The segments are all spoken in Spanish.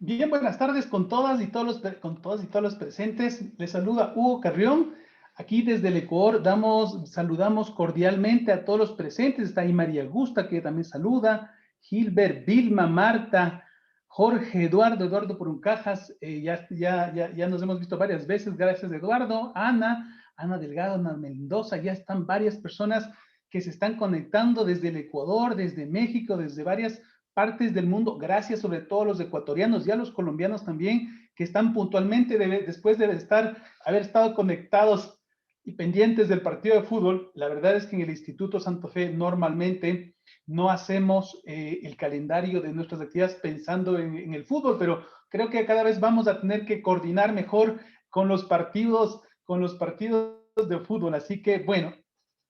Bien, buenas tardes con todas y todos con todas y todos los presentes. Les saluda Hugo Carrión. Aquí desde el Ecuador saludamos cordialmente a todos los presentes. Está ahí María Augusta, que también saluda. Gilbert, Vilma, Marta, Jorge, Eduardo Poruncajas. Ya nos hemos visto varias veces. Gracias, Eduardo. Ana Delgado, Ana Mendoza. Ya están varias personas que se están conectando desde el Ecuador, desde México, desde varias partes del mundo, gracias sobre todo a los ecuatorianos y a los colombianos también, que están puntualmente, después de haber estado conectados y pendientes del partido de fútbol. La verdad es que en el Instituto Santa Fe normalmente no hacemos el calendario de nuestras actividades pensando en el fútbol, pero creo que cada vez vamos a tener que coordinar mejor con los partidos de fútbol. Así que, bueno,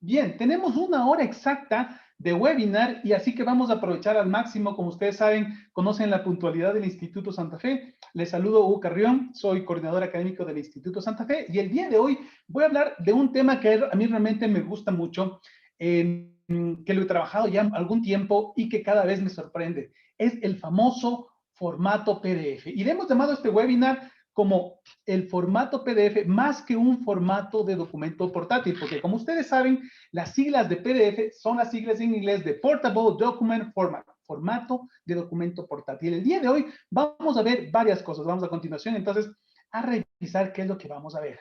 bien, tenemos una hora exacta de webinar y así que vamos a aprovechar al máximo. Como ustedes saben, conocen la puntualidad del Instituto Santa Fe. Les saludo, Hugo Carrión, soy coordinador académico del Instituto Santa Fe y el día de hoy voy a hablar de un tema que a mí realmente me gusta mucho, que lo he trabajado ya algún tiempo y que cada vez me sorprende. Es el famoso formato PDF. Y le hemos llamado este webinar como el formato PDF más que un formato de documento portátil, porque como ustedes saben, las siglas de PDF son las siglas en inglés de Portable Document Format, formato de documento portátil. El día de hoy vamos a ver varias cosas. Vamos a continuación entonces a revisar qué es lo que vamos a ver.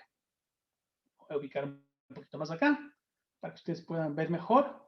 Voy a ubicar un poquito más acá para que ustedes puedan ver mejor.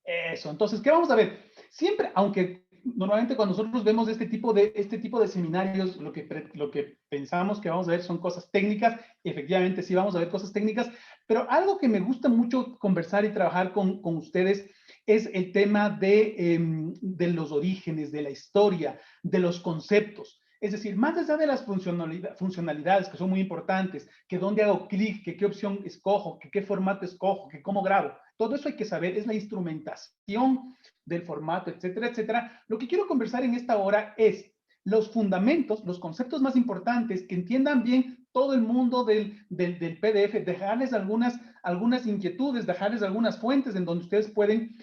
Eso, entonces, ¿qué vamos a ver? Siempre, aunque normalmente cuando nosotros vemos este tipo de seminarios, lo que pensamos que vamos a ver son cosas técnicas, y efectivamente sí vamos a ver cosas técnicas, pero algo que me gusta mucho conversar y trabajar con ustedes es el tema de los orígenes, de la historia, de los conceptos. Es decir, más allá de las funcionalidades que son muy importantes, que dónde hago clic, que qué opción escojo, que qué formato escojo, que cómo grabo, todo eso hay que saber, es la instrumentación del formato, etcétera, etcétera. Lo que quiero conversar en esta hora es los fundamentos, los conceptos más importantes, que entiendan bien todo el mundo del PDF, dejarles algunas inquietudes, dejarles algunas fuentes en donde ustedes pueden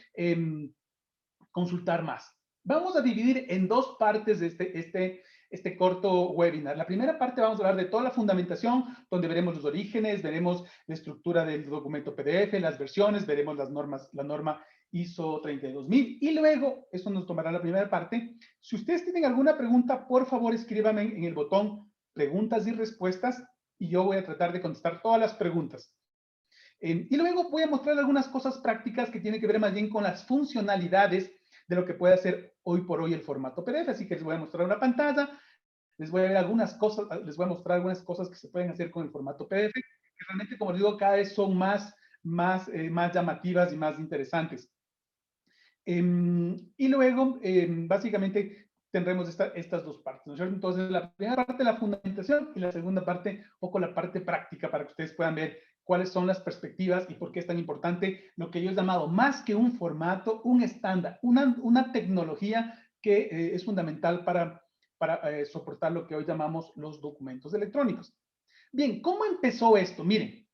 consultar más. Vamos a dividir en dos partes de este corto webinar. La primera parte vamos a hablar de toda la fundamentación, donde veremos los orígenes, veremos la estructura del documento PDF, las versiones, veremos las normas, la norma ISO 32000 y luego, eso nos tomará la primera parte. Si ustedes tienen alguna pregunta, por favor escríbanme en el botón preguntas y respuestas y yo voy a tratar de contestar todas las preguntas. Y luego voy a mostrar algunas cosas prácticas que tienen que ver más bien con las funcionalidades de lo que puede hacer hoy por hoy el formato PDF. Así que les voy a mostrar una pantalla, les voy a ver algunas cosas, les voy a mostrar algunas cosas que se pueden hacer con el formato PDF, que realmente, como les digo, cada vez son más llamativas y más interesantes. Y luego, básicamente, tendremos estas dos partes, ¿no es cierto? Entonces, la primera parte, la fundamentación, y la segunda parte, un poco la parte práctica, para que ustedes puedan ver cuáles son las perspectivas y por qué es tan importante lo que yo he llamado, más que un formato, un estándar, una tecnología que es fundamental para soportar lo que hoy llamamos los documentos electrónicos. Bien, ¿cómo empezó esto? Miren,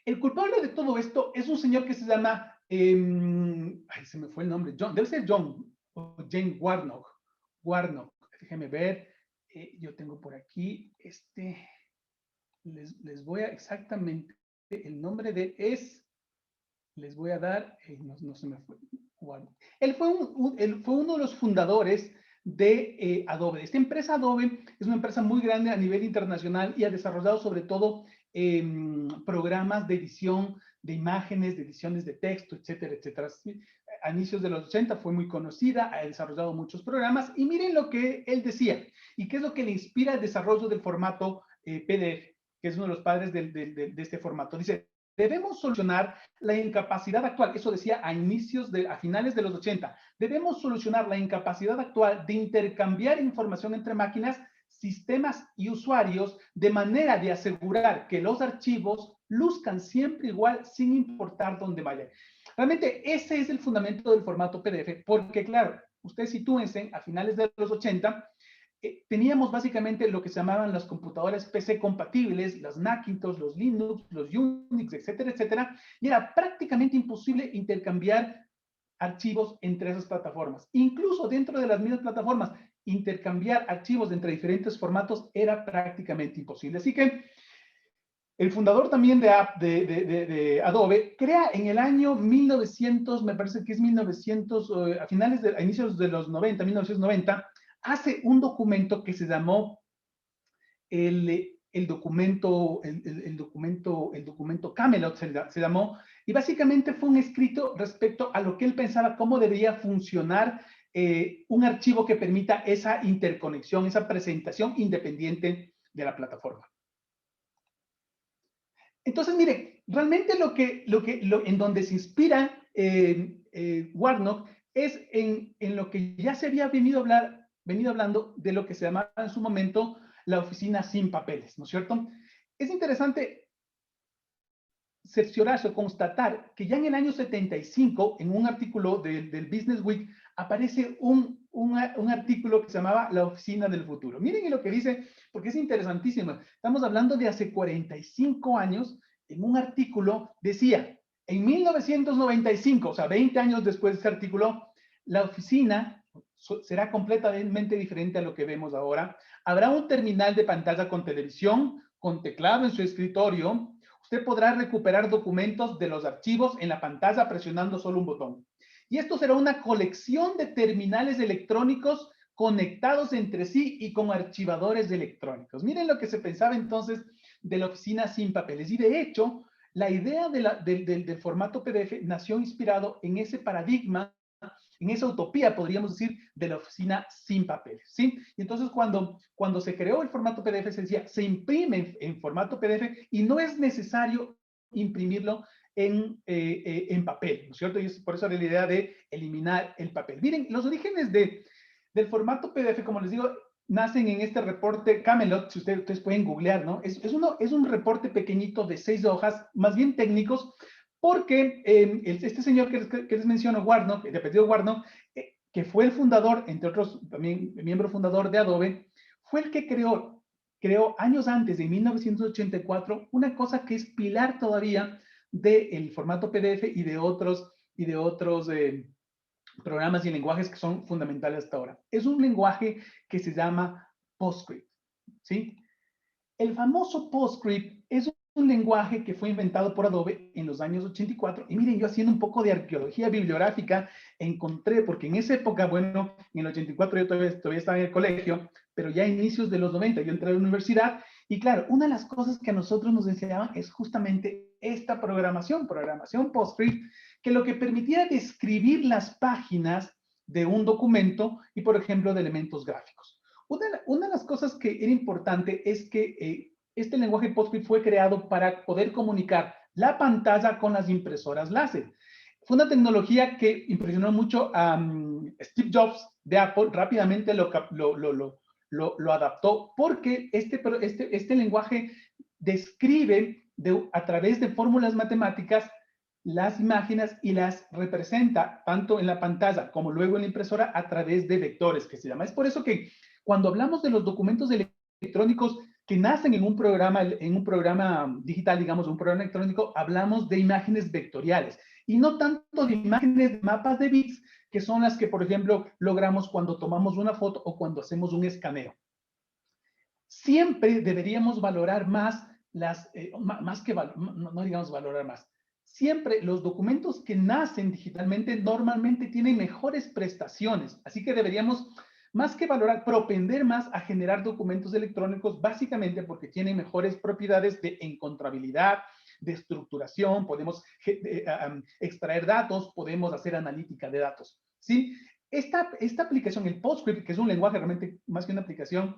el culpable de todo esto es un señor que se llama, ay, se me fue el nombre, John, debe ser John o Jane Warnock. Warnock, déjenme ver, yo tengo por aquí, les voy a exactamente, el nombre de les voy a dar, no se me fue, Warnock. Él fue uno de los fundadores de Adobe. Esta empresa Adobe es una empresa muy grande a nivel internacional y ha desarrollado sobre todo programas de edición de imágenes, de ediciones de texto, etcétera, etcétera. A inicios de los 80 fue muy conocida, ha desarrollado muchos programas y miren lo que él decía y qué es lo que le inspira el desarrollo del formato PDF, que es uno de los padres de este formato. Dice, debemos solucionar la incapacidad actual, eso decía a finales de los 80, debemos solucionar la incapacidad actual de intercambiar información entre máquinas, sistemas y usuarios de manera de asegurar que los archivos luzcan siempre igual sin importar dónde vayan. Realmente ese es el fundamento del formato PDF, porque claro, ustedes sitúense a finales de los 80, teníamos básicamente lo que se llamaban las computadoras PC compatibles, las Macintosh, los Linux, los Unix, etcétera, etcétera, y era prácticamente imposible intercambiar archivos entre esas plataformas. Incluso dentro de las mismas plataformas, intercambiar archivos entre diferentes formatos era prácticamente imposible. Así que el fundador también de Adobe crea en el año 1900, me parece que es 1900, a inicios de los 90, 1990, hace un documento que se llamó el documento Camelot, se llamó, y básicamente fue un escrito respecto a lo que él pensaba, cómo debería funcionar un archivo que permita esa interconexión, esa presentación independiente de la plataforma. Entonces, mire, realmente en donde se inspira Warnock es en lo que ya se había venido hablando de lo que se llamaba en su momento la oficina sin papeles, ¿no es cierto? Es interesante cerciorarse o constatar que ya en el año 75, en un artículo del Business Week, aparece un artículo que se llamaba La Oficina del Futuro. Miren lo que dice, porque es interesantísimo. Estamos hablando de hace 45 años, en un artículo decía, en 1995, o sea, 20 años después de ese artículo, la oficina será completamente diferente a lo que vemos ahora. Habrá un terminal de pantalla con televisión, con teclado en su escritorio. Usted podrá recuperar documentos de los archivos en la pantalla presionando solo un botón. Y esto será una colección de terminales electrónicos conectados entre sí y con archivadores electrónicos. Miren lo que se pensaba entonces de la oficina sin papeles. Y de hecho, la idea del formato PDF nació inspirado en ese paradigma, en esa utopía, podríamos decir, de la oficina sin papeles, ¿sí? Y entonces cuando se creó el formato PDF, se decía, se imprime en formato PDF y no es necesario imprimirlo en papel, ¿no es cierto? Y es por eso la idea de eliminar el papel. Miren, los orígenes del formato PDF, como les digo, nacen en este reporte Camelot, si ustedes pueden googlear, ¿no? Es un reporte pequeñito de 6 hojas, más bien técnicos, porque este señor que les menciono, Warnock, de apellido Warnock, que fue el fundador, entre otros, también miembro fundador de Adobe, fue el que creó años antes, de 1984, una cosa que es pilar todavía del formato PDF y de otros programas y lenguajes que son fundamentales hasta ahora. Es un lenguaje que se llama PostScript, ¿sí? El famoso PostScript es un lenguaje que fue inventado por Adobe en los años 84. Y miren, yo haciendo un poco de arqueología bibliográfica, encontré, porque en esa época, bueno, en el 84 yo todavía estaba en el colegio, pero ya a inicios de los 90 yo entré a la universidad. Y claro, una de las cosas que a nosotros nos enseñaban es justamente esta programación PostScript, que lo que permitía describir las páginas de un documento y, por ejemplo, de elementos gráficos. Una de las cosas que era importante es que este lenguaje PostScript fue creado para poder comunicar la pantalla con las impresoras láser. Fue una tecnología que impresionó mucho a Steve Jobs de Apple, rápidamente lo adaptó porque este lenguaje describe a través de fórmulas matemáticas las imágenes y las representa tanto en la pantalla como luego en la impresora a través de vectores, que se llama. Es por eso que cuando hablamos de los documentos electrónicos que nacen en un programa digital, digamos, un programa electrónico, hablamos de imágenes vectoriales y no tanto de imágenes de mapas de bits, que son las que, por ejemplo, logramos cuando tomamos una foto o cuando hacemos un escaneo. Siempre deberíamos valorar más no digamos valorar más. Siempre los documentos que nacen digitalmente normalmente tienen mejores prestaciones, así que deberíamos más que valorar, propender más a generar documentos electrónicos, básicamente porque tienen mejores propiedades de encontrabilidad, de estructuración, podemos extraer datos, podemos hacer analítica de datos, ¿sí? Esta aplicación, el PostScript, que es un lenguaje realmente más que una aplicación,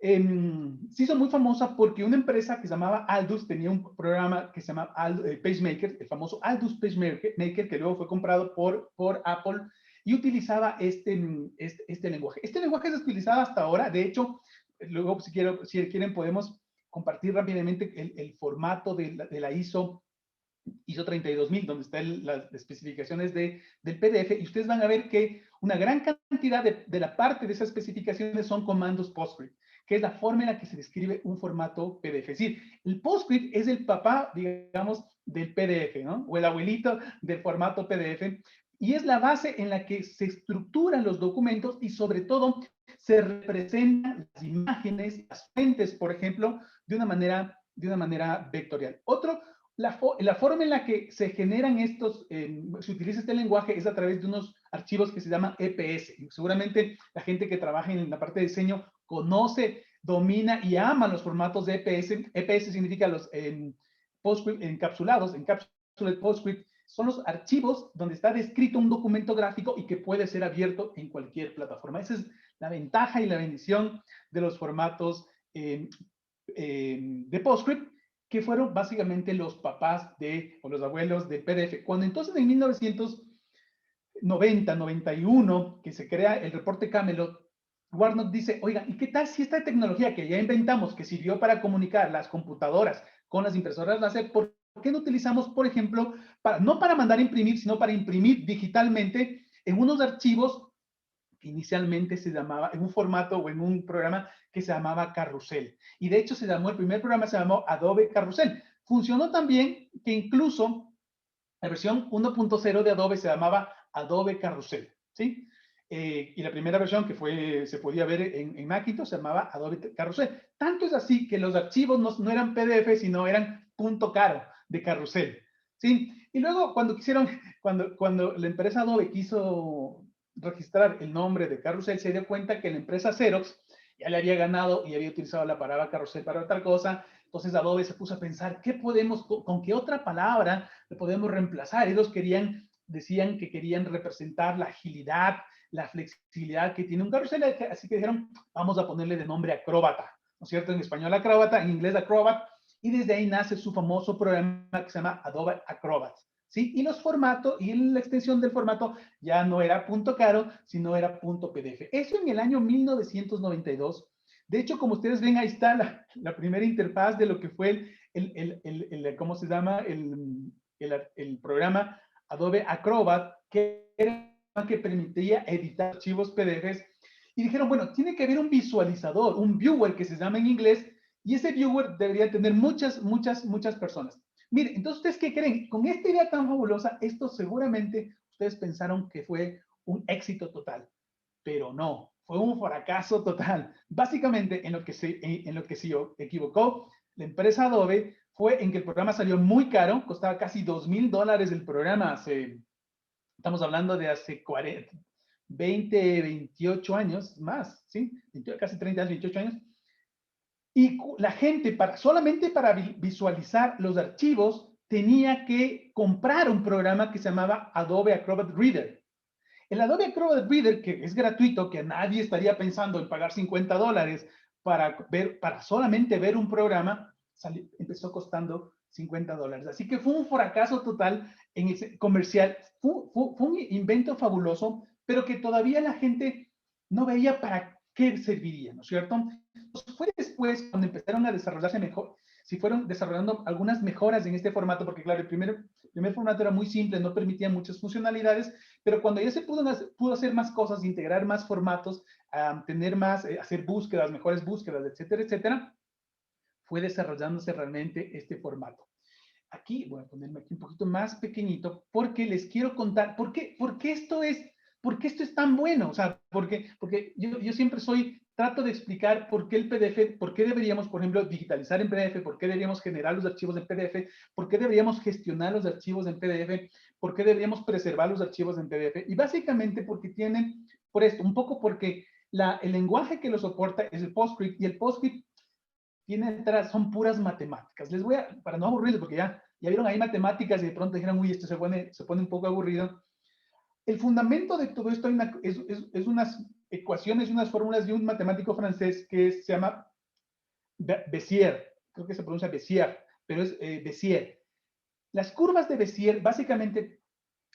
se hizo muy famosa porque una empresa que se llamaba Aldus tenía un programa que se llama PageMaker, el famoso Aldus PageMaker, que luego fue comprado por Apple y utilizaba este lenguaje. Este lenguaje es utilizado hasta ahora. De hecho, luego si quieren podemos compartir rápidamente el formato de la ISO 32000, donde están las especificaciones del PDF, y ustedes van a ver que una gran cantidad de la parte de esas especificaciones son comandos PostScript, que es la forma en la que se describe un formato PDF. Es decir, el PostScript es el papá, digamos, del PDF, ¿no? O el abuelito del formato PDF. y es la base en la que se estructuran los documentos y sobre todo se representan las imágenes, las fuentes, por ejemplo, de una manera vectorial. La forma en la que se generan estos, se utiliza este lenguaje es a través de unos archivos que se llaman EPS. Seguramente la gente que trabaja en la parte de diseño conoce, domina y ama los formatos de EPS. EPS significa los PostScript encapsulados, Encapsulated PostScript. Son los archivos donde está descrito un documento gráfico y que puede ser abierto en cualquier plataforma. Esa es la ventaja y la bendición de los formatos de PostScript, que fueron básicamente los papás o los abuelos del PDF. Cuando entonces en 1990, 91, que se crea el reporte Camelot, Warnock dice, oiga, ¿y qué tal si esta tecnología que ya inventamos, que sirvió para comunicar las computadoras con las impresoras láser, ¿por qué no utilizamos, por ejemplo, no para mandar a imprimir, sino para imprimir digitalmente en unos archivos que inicialmente se llamaba, en un formato o en un programa que se llamaba Carrusel? Y de hecho el primer programa se llamó Adobe Carrusel. Funcionó tan bien que incluso la versión 1.0 de Adobe se llamaba Adobe Carrusel, ¿sí? Y la primera versión que se podía ver en Macintosh se llamaba Adobe Carrusel. Tanto es así que los archivos no eran PDF, sino eran .caro de Carrusel, ¿sí? Y luego cuando la empresa Adobe quiso registrar el nombre de Carrusel, se dio cuenta que la empresa Xerox ya le había ganado y había utilizado la palabra Carrusel para otra cosa. Entonces Adobe se puso a pensar, con qué otra palabra le podemos reemplazar? Ellos decían que querían representar la agilidad, la flexibilidad que tiene un carrusel, así que dijeron, vamos a ponerle de nombre Acróbata, ¿no es cierto? En español Acróbata, en inglés Acrobat, y desde ahí nace su famoso programa que se llama Adobe Acrobat, ¿sí? Y los formatos, y la extensión del formato ya no era .caro, sino era .pdf. Eso en el año 1992. De hecho, como ustedes ven, ahí está la primera interfaz de lo que fue ¿cómo se llama? El programa Adobe Acrobat, que permitía editar archivos PDFs. Y dijeron, bueno, tiene que haber un visualizador, un viewer que se llama en inglés, y ese viewer debería tener muchas personas. Miren, entonces, ¿ustedes qué creen? Con esta idea tan fabulosa, esto seguramente ustedes pensaron que fue un éxito total, pero no, fue un fracaso total. Básicamente, en lo que se equivocó la empresa Adobe fue en que el programa salió muy caro, costaba casi $2,000 el programa. Estamos hablando de hace 20, 28 años más, ¿sí? Casi 30 años, 28 años. Y la gente, solamente para visualizar los archivos, tenía que comprar un programa que se llamaba Adobe Acrobat Reader. El Adobe Acrobat Reader, que es gratuito, que nadie estaría pensando en pagar $50 para solamente ver un programa, empezó costando $50. Así que fue un fracaso total en ese comercial. Fue un invento fabuloso, pero que todavía la gente no veía para qué serviría, ¿no es cierto? Entonces, fue después cuando empezaron a desarrollarse mejor, si fueron desarrollando algunas mejoras en este formato, porque claro, el primer formato era muy simple, no permitía muchas funcionalidades, pero cuando ya se pudo hacer más cosas, integrar más formatos, tener más, hacer búsquedas, mejores búsquedas, etcétera, etcétera, fue desarrollándose realmente este formato. Aquí voy a ponerme aquí un poquito más pequeñito porque les quiero contar por qué esto es tan bueno. O sea, porque yo siempre trato de explicar por qué el PDF, por qué deberíamos, por ejemplo, digitalizar en PDF, por qué deberíamos generar los archivos en PDF, por qué deberíamos gestionar los archivos en PDF, por qué deberíamos preservar los archivos en PDF. Y básicamente un poco porque el lenguaje que lo soporta es el PostScript, y el PostScript tiene detrás, son puras matemáticas. Para no aburrirles, porque ya vieron ahí matemáticas y de pronto dijeron, uy, esto se pone un poco aburrido. El fundamento de todo esto es unas ecuaciones y unas fórmulas de un matemático francés que se llama Bézier. Creo que se pronuncia Bézier, pero es Bézier. Las curvas de Bézier básicamente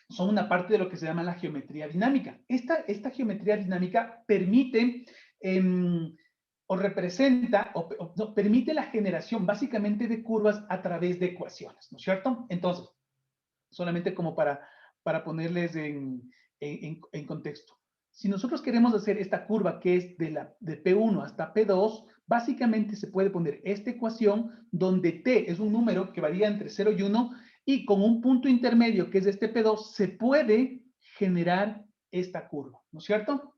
son una parte de lo que se llama la geometría dinámica. Esta geometría dinámica permite permite la generación básicamente de curvas a través de ecuaciones, ¿no es cierto? Entonces, solamente como para ponerles en contexto. Si nosotros queremos hacer esta curva que es de P1 hasta P2, básicamente se puede poner esta ecuación donde T es un número que varía entre 0 y 1 y con un punto intermedio que es este P2 se puede generar esta curva, ¿no es cierto?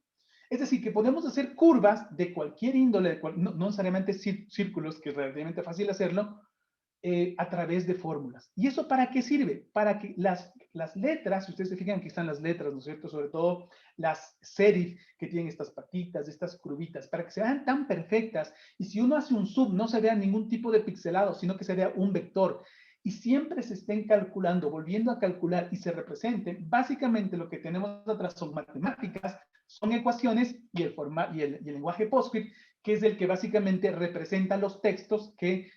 Es decir, que podemos hacer curvas de cualquier índole, no necesariamente círculos, que es relativamente fácil hacerlo, a través de fórmulas. ¿Y eso para qué sirve? Para que las letras, si ustedes se fijan, aquí están las letras, ¿no es cierto? Sobre todo las serif que tienen estas patitas, estas curvitas, para que se vean tan perfectas. Y si uno hace un zoom, no se vea ningún tipo de pixelado, sino que se vea un vector. Y siempre se estén calculando, volviendo a calcular y se representen. Básicamente lo que tenemos atrás son matemáticas, son ecuaciones y el lenguaje PostScript, que es el que básicamente representa los textos que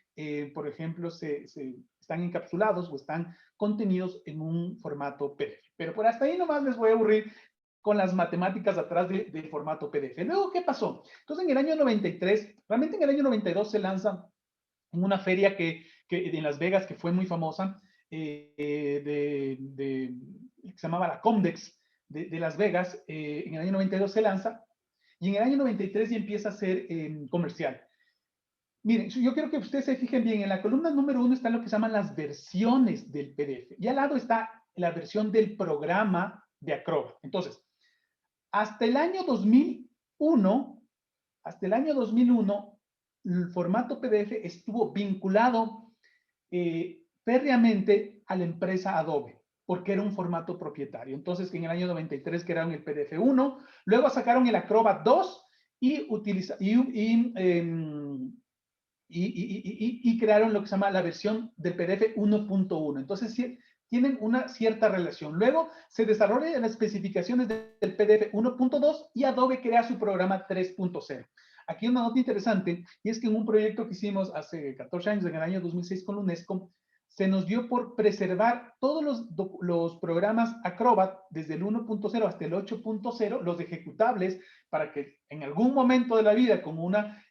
por ejemplo, están encapsulados o están contenidos en un formato PDF. Pero por hasta ahí nomás les voy a aburrir con las matemáticas atrás del formato PDF. Luego, ¿qué pasó? Entonces, en el año 93, realmente en el año 92 se lanza en una feria que en Las Vegas, que fue muy famosa, que se llamaba la Comdex de Las Vegas. En el año 92 se lanza y en el año 93 ya empieza a ser comercial. Miren, yo quiero que ustedes se fijen bien, en la columna número 1 están lo que se llaman las versiones del PDF. Y al lado está la versión del programa de Acrobat. Entonces, hasta el año 2001, el formato PDF estuvo vinculado férreamente a la empresa Adobe, porque era un formato propietario. Entonces, en el año 93 crearon el PDF 1, luego sacaron el Acrobat 2 y crearon lo que se llama la versión del PDF 1.1. Entonces, sí, tienen una cierta relación. Luego se desarrollan las especificaciones del PDF 1.2 y Adobe crea su programa 3.0. Aquí una nota interesante, y es que en un proyecto que hicimos hace 14 años, en el año 2006 con la UNESCO, se nos dio por preservar todos los programas Acrobat, desde el 1.0 hasta el 8.0, los ejecutables, para que en algún momento de la vida, como una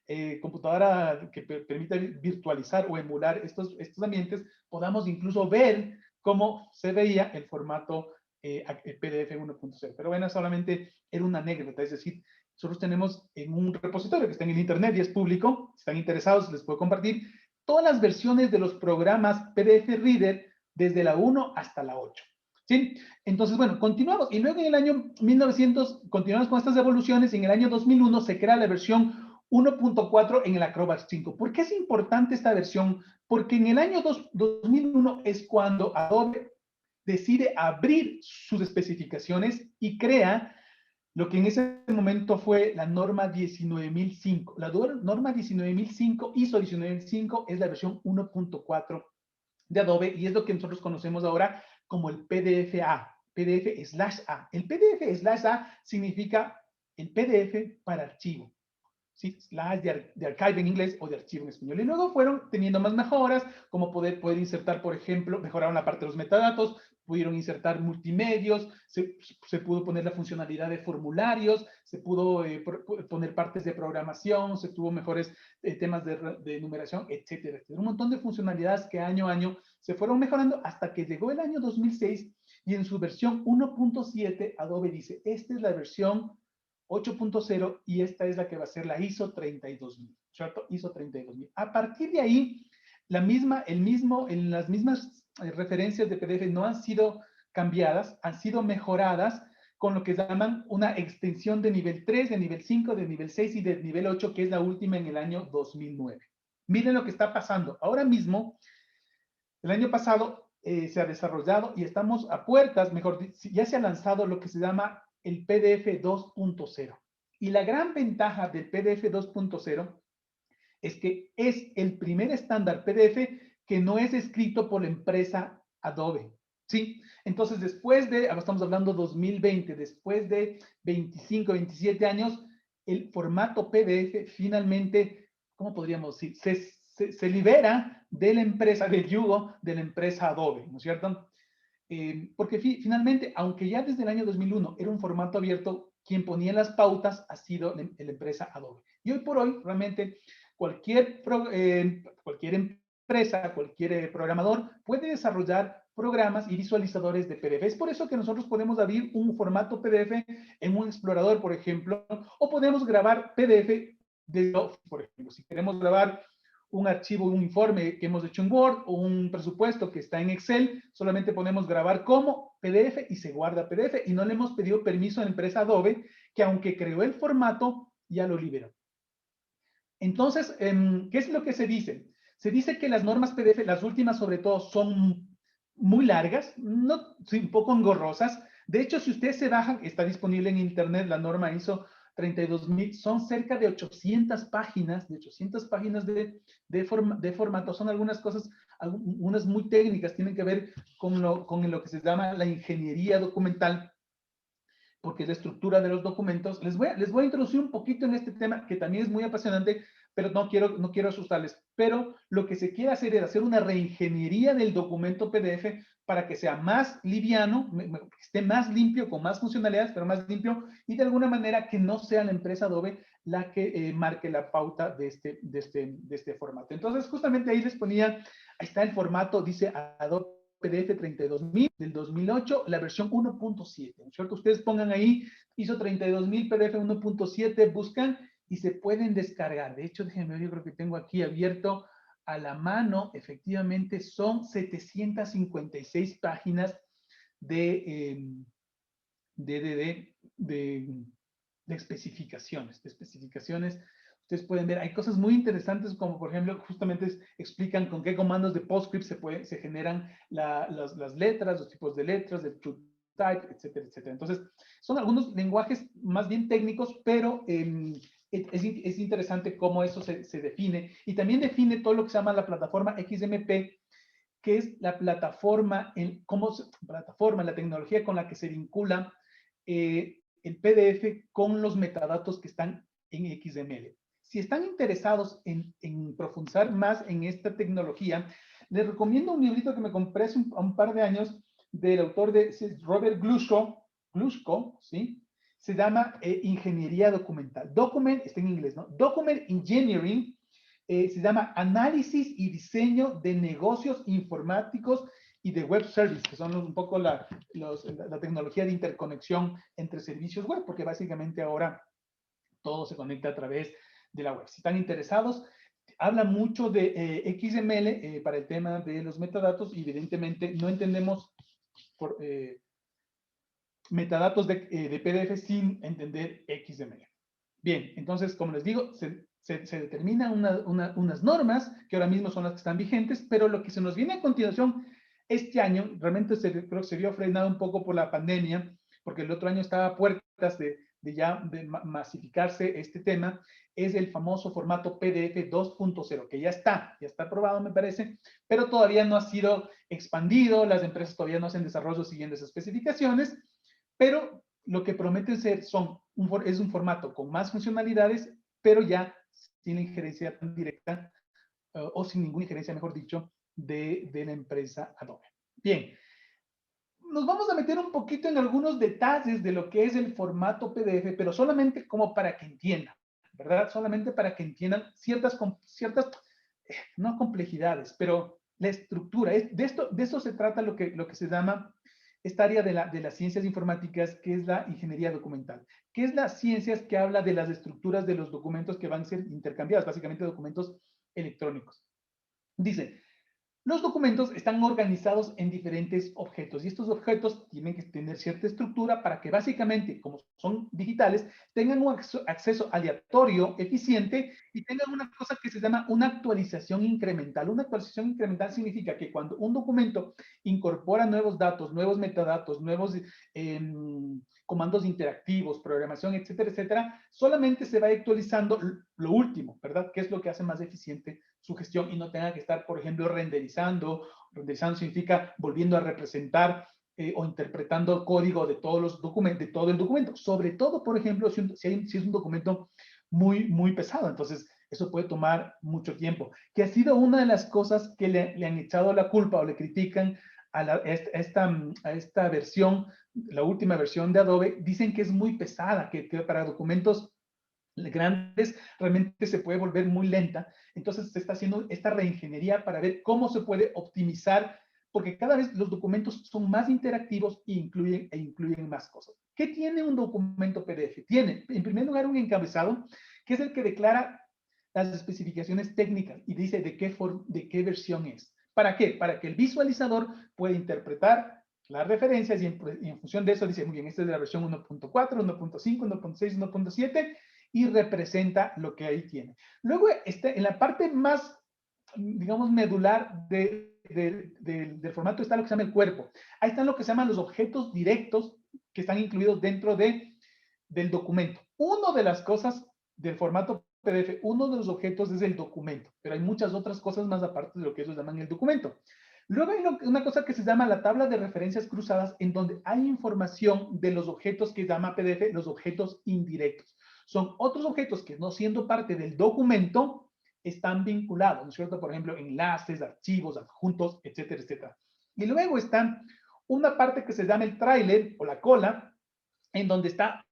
computadora que permita virtualizar o emular estos ambientes, podamos incluso ver cómo se veía el formato PDF 1.0. Pero bueno, solamente era una anécdota, es decir, nosotros tenemos en un repositorio que está en el internet y es público, si están interesados les puedo compartir todas las versiones de los programas PDF Reader desde la 1 hasta la 8. ¿Sí? Entonces, bueno, continuamos. Y luego en el año 1900 continuamos con estas evoluciones y en el año 2001 se crea la versión 1.4 en el Acrobat 5. ¿Por qué es importante esta versión? Porque en el año 2001 es cuando Adobe decide abrir sus especificaciones y crea lo que en ese momento fue la norma 19005. La norma 19005, ISO 19005, es la versión 1.4 de Adobe y es lo que nosotros conocemos ahora como el PDF-A, PDF/A. El PDF/A significa el PDF para archivo. ¿Sí? Slash de archive en inglés o de archivo en español. Y luego fueron teniendo más mejoras, como poder insertar, por ejemplo, mejoraron la parte de los metadatos, pudieron insertar multimedios, se pudo poner la funcionalidad de formularios, se pudo poner partes de programación, se tuvo mejores temas de numeración, etcétera, etcétera. Un montón de funcionalidades que año a año se fueron mejorando hasta que llegó el año 2006 y en su versión 1.7 Adobe dice, esta es la versión 8.0 y esta es la que va a ser la ISO 32000, ¿cierto? ISO 32000. A partir de ahí, las mismas referencias de PDF no han sido cambiadas, han sido mejoradas con lo que llaman una extensión de nivel 3, de nivel 5, de nivel 6 y de nivel 8, que es la última en el año 2009. Miren lo que está pasando. Ahora mismo, el año pasado se ha desarrollado y estamos a puertas, mejor dicho, ya se ha lanzado lo que se llama el PDF 2.0. Y la gran ventaja del PDF 2.0 es que es el primer estándar PDF que no es escrito por la empresa Adobe. ¿Sí? Entonces, ahora estamos hablando 2020, después de 25, 27 años, el formato PDF finalmente, ¿cómo podríamos decir? Se libera de la empresa, del yugo de la empresa Adobe, ¿no es cierto? Porque finalmente, aunque ya desde el año 2001 era un formato abierto, quien ponía las pautas ha sido la empresa Adobe. Y hoy por hoy, realmente, cualquier empresa, cualquier programador puede desarrollar programas y visualizadores de PDF. Es por eso que nosotros podemos abrir un formato PDF en un explorador, por ejemplo, o podemos grabar PDF de Office, por ejemplo. Si queremos grabar un archivo, un informe que hemos hecho en Word o un presupuesto que está en Excel, solamente ponemos grabar como PDF y se guarda PDF y no le hemos pedido permiso a la empresa Adobe, que aunque creó el formato, ya lo liberó. Entonces, ¿qué es lo que se dice? Se dice que las normas PDF, las últimas sobre todo, son muy largas, no, sí, un poco engorrosas. De hecho, si ustedes se bajan, está disponible en internet la norma ISO 32000, son cerca de 800 páginas, de formato. Son algunas cosas, algunas muy técnicas, tienen que ver con lo que se llama la ingeniería documental, porque es la estructura de los documentos. Les voy a introducir un poquito en este tema, que también es muy apasionante, pero no quiero asustarles. Pero lo que se quiere hacer es hacer una reingeniería del documento PDF para que sea más liviano, que esté más limpio, con más funcionalidades, pero más limpio, y de alguna manera que no sea la empresa Adobe la que marque la pauta de este formato. Entonces, justamente ahí les ponía, ahí está el formato, dice Adobe PDF 32000 del 2008, la versión 1.7, ¿no es cierto? Ustedes pongan ahí ISO 32000 PDF 1.7, buscan y se pueden descargar. De hecho, déjenme ver, yo creo que tengo aquí abierto a la mano, efectivamente son 756 páginas de, especificaciones, Ustedes pueden ver, hay cosas muy interesantes como, por ejemplo, justamente explican con qué comandos de PostScript se generan las letras, los tipos de letras, el true type, etcétera, etcétera. Entonces, son algunos lenguajes más bien técnicos, pero es interesante cómo eso se define. Y también define todo lo que se llama la plataforma XMP, que es la plataforma, la tecnología con la que se vincula el PDF con los metadatos que están en XML. Si están interesados en profundizar más en esta tecnología, les recomiendo un librito que me compré hace un par de años del autor de Robert Glushko, ¿sí? Se llama Ingeniería Documental. Document, está en inglés, ¿no? Document Engineering, se llama Análisis y Diseño de Negocios Informáticos y de Web Service, que son un poco la tecnología de interconexión entre servicios web, porque básicamente ahora todo se conecta a través de la web. Si están interesados, habla mucho de XML para el tema de los metadatos y evidentemente no entendemos metadatos de PDF sin entender XML. Bien, entonces, como les digo, se determinan unas normas que ahora mismo son las que están vigentes, pero lo que se nos viene a continuación este año, realmente creo que se vio frenado un poco por la pandemia, porque el otro año estaba a puertas de masificarse este tema, es el famoso formato PDF 2.0, que ya está aprobado, me parece, pero todavía no ha sido expandido, las empresas todavía no hacen desarrollo siguiendo esas especificaciones, pero lo que prometen ser es un formato con más funcionalidades, pero ya sin la injerencia tan directa, o sin ninguna injerencia, mejor dicho, de la empresa Adobe. Bien, nos vamos a meter un poquito en algunos detalles de lo que es el formato PDF, pero solamente como para que entiendan, ¿verdad? Solamente para que entiendan ciertas no complejidades, pero la estructura. De esto se trata lo que se llama esta área de las ciencias informáticas, que es la ingeniería documental, que es las ciencias que habla de las estructuras de los documentos que van a ser intercambiados, básicamente documentos electrónicos. Dice, los documentos están organizados en diferentes objetos y estos objetos tienen que tener cierta estructura para que básicamente, como son digitales, tengan un acceso aleatorio, eficiente y tengan una cosa que se llama una actualización incremental. Una actualización incremental significa que cuando un documento incorpora nuevos datos, nuevos metadatos, nuevos comandos interactivos, programación, etcétera, etcétera, solamente se va actualizando lo último, ¿verdad? Que es lo que hace más eficiente su gestión y no tenga que estar, por ejemplo, renderizando. Renderizando significa volviendo a representar o interpretando código de todos los documentos, de todo el documento. Sobre todo, por ejemplo, si es un documento muy, muy pesado. Entonces, eso puede tomar mucho tiempo. Que ha sido una de las cosas que le han echado la culpa o le critican a esta versión, la última versión de Adobe. Dicen que es muy pesada, que para documentos grandes realmente se puede volver muy lenta. Entonces se está haciendo esta reingeniería para ver cómo se puede optimizar, porque cada vez los documentos son más interactivos e incluyen más cosas. ¿Qué tiene un documento PDF? Tiene, en primer lugar, un encabezado, que es el que declara las especificaciones técnicas y dice de qué versión es. ¿Para qué? Para que el visualizador pueda interpretar las referencias y en función de eso dice, muy bien, esta es de la versión 1.4, 1.5, 1.6, 1.7 y representa lo que ahí tiene. Luego, en la parte más, digamos, medular del formato está lo que se llama el cuerpo. Ahí están lo que se llaman los objetos directos que están incluidos dentro del documento. Una de las cosas del formato PDF, uno de los objetos es el documento, pero hay muchas otras cosas más aparte de lo que ellos llaman el documento. Luego hay una cosa que se llama la tabla de referencias cruzadas, en donde hay información de los objetos que llama PDF, los objetos indirectos. Son otros objetos que, no siendo parte del documento, están vinculados, ¿no es cierto? Por ejemplo, enlaces, archivos, adjuntos, etcétera, etcétera. Y luego está una parte que se llama el tráiler o la cola, en donde está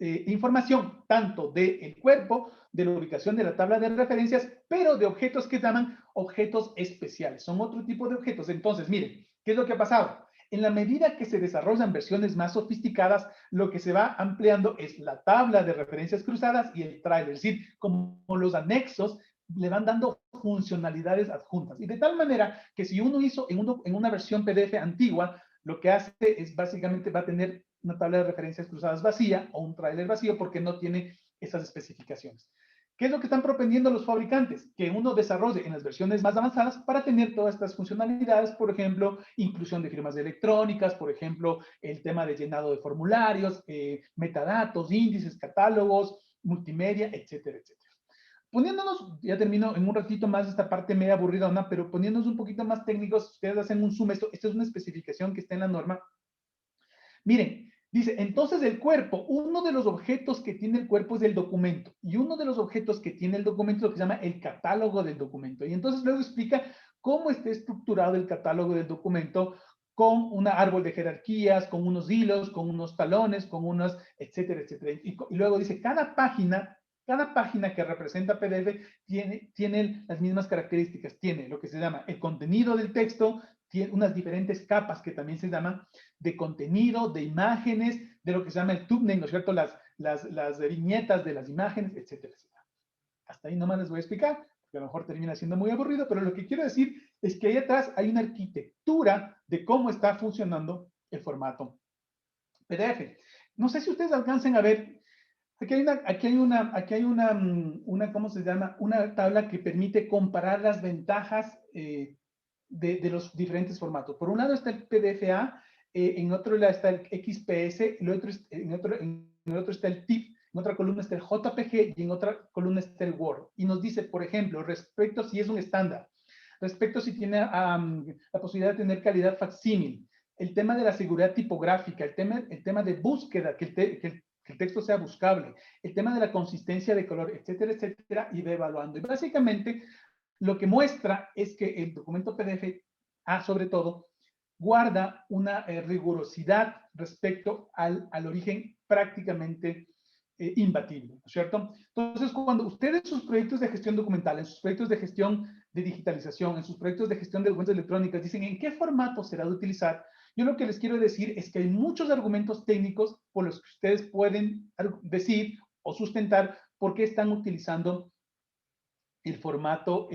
información tanto del cuerpo, de la ubicación de la tabla de referencias, pero de objetos que llaman objetos especiales. Son otro tipo de objetos. Entonces, miren, ¿qué es lo que ha pasado? En la medida que se desarrollan versiones más sofisticadas, lo que se va ampliando es la tabla de referencias cruzadas y el tráiler. Es decir, como los anexos le van dando funcionalidades adjuntas. Y de tal manera que si uno hizo en una versión PDF antigua, lo que hace es básicamente va a tener una tabla de referencias cruzadas vacía o un tráiler vacío porque no tiene esas especificaciones. ¿Qué es lo que están propendiendo los fabricantes? Que uno desarrolle en las versiones más avanzadas para tener todas estas funcionalidades, por ejemplo, inclusión de firmas electrónicas, por ejemplo, el tema de llenado de formularios, metadatos, índices, catálogos, multimedia, etcétera, etcétera. Poniéndonos, ya termino en un ratito más esta parte media aburrida, ¿no? Pero poniéndonos un poquito más técnicos, ustedes hacen un zoom, esto es una especificación que está en la norma. Miren, dice, entonces el cuerpo, uno de los objetos que tiene el cuerpo es el documento, y uno de los objetos que tiene el documento es lo que se llama el catálogo del documento. Y entonces luego explica cómo está estructurado el catálogo del documento con un árbol de jerarquías, con unos hilos, con unos talones, con unos, etcétera, etcétera. Y luego dice, cada página que representa PDF tiene las mismas características. Tiene lo que se llama el contenido del texto, tiene unas diferentes capas que también se llaman de contenido, de imágenes, de lo que se llama el thumbnail, ¿no es cierto? Las viñetas de las imágenes, etcétera, etcétera. Hasta ahí nomás les voy a explicar, porque a lo mejor termina siendo muy aburrido, pero lo que quiero decir es que ahí atrás hay una arquitectura de cómo está funcionando el formato PDF. No sé si ustedes alcancen a ver, aquí hay una, ¿cómo se llama? Una tabla que permite comparar las ventajas de los diferentes formatos. Por un lado está el PDFA, en otro lado está el XPS, en el otro está el TIFF, en otra columna está el JPG y en otra columna está el Word. Y nos dice, por ejemplo, respecto si es un estándar, respecto si tiene la posibilidad de tener calidad facsímil, el tema de la seguridad tipográfica, el tema de búsqueda, que el texto sea buscable, el tema de la consistencia de color, etcétera, etcétera, y va evaluando. Y básicamente lo que muestra es que el documento PDF, sobre todo, guarda una rigurosidad respecto al origen prácticamente imbatible, ¿no es cierto? Entonces, cuando ustedes en sus proyectos de gestión documental, en sus proyectos de gestión de digitalización, en sus proyectos de gestión de documentos electrónicos, dicen en qué formato será de utilizar, yo lo que les quiero decir es que hay muchos argumentos técnicos por los que ustedes pueden decir o sustentar por qué están utilizando el formato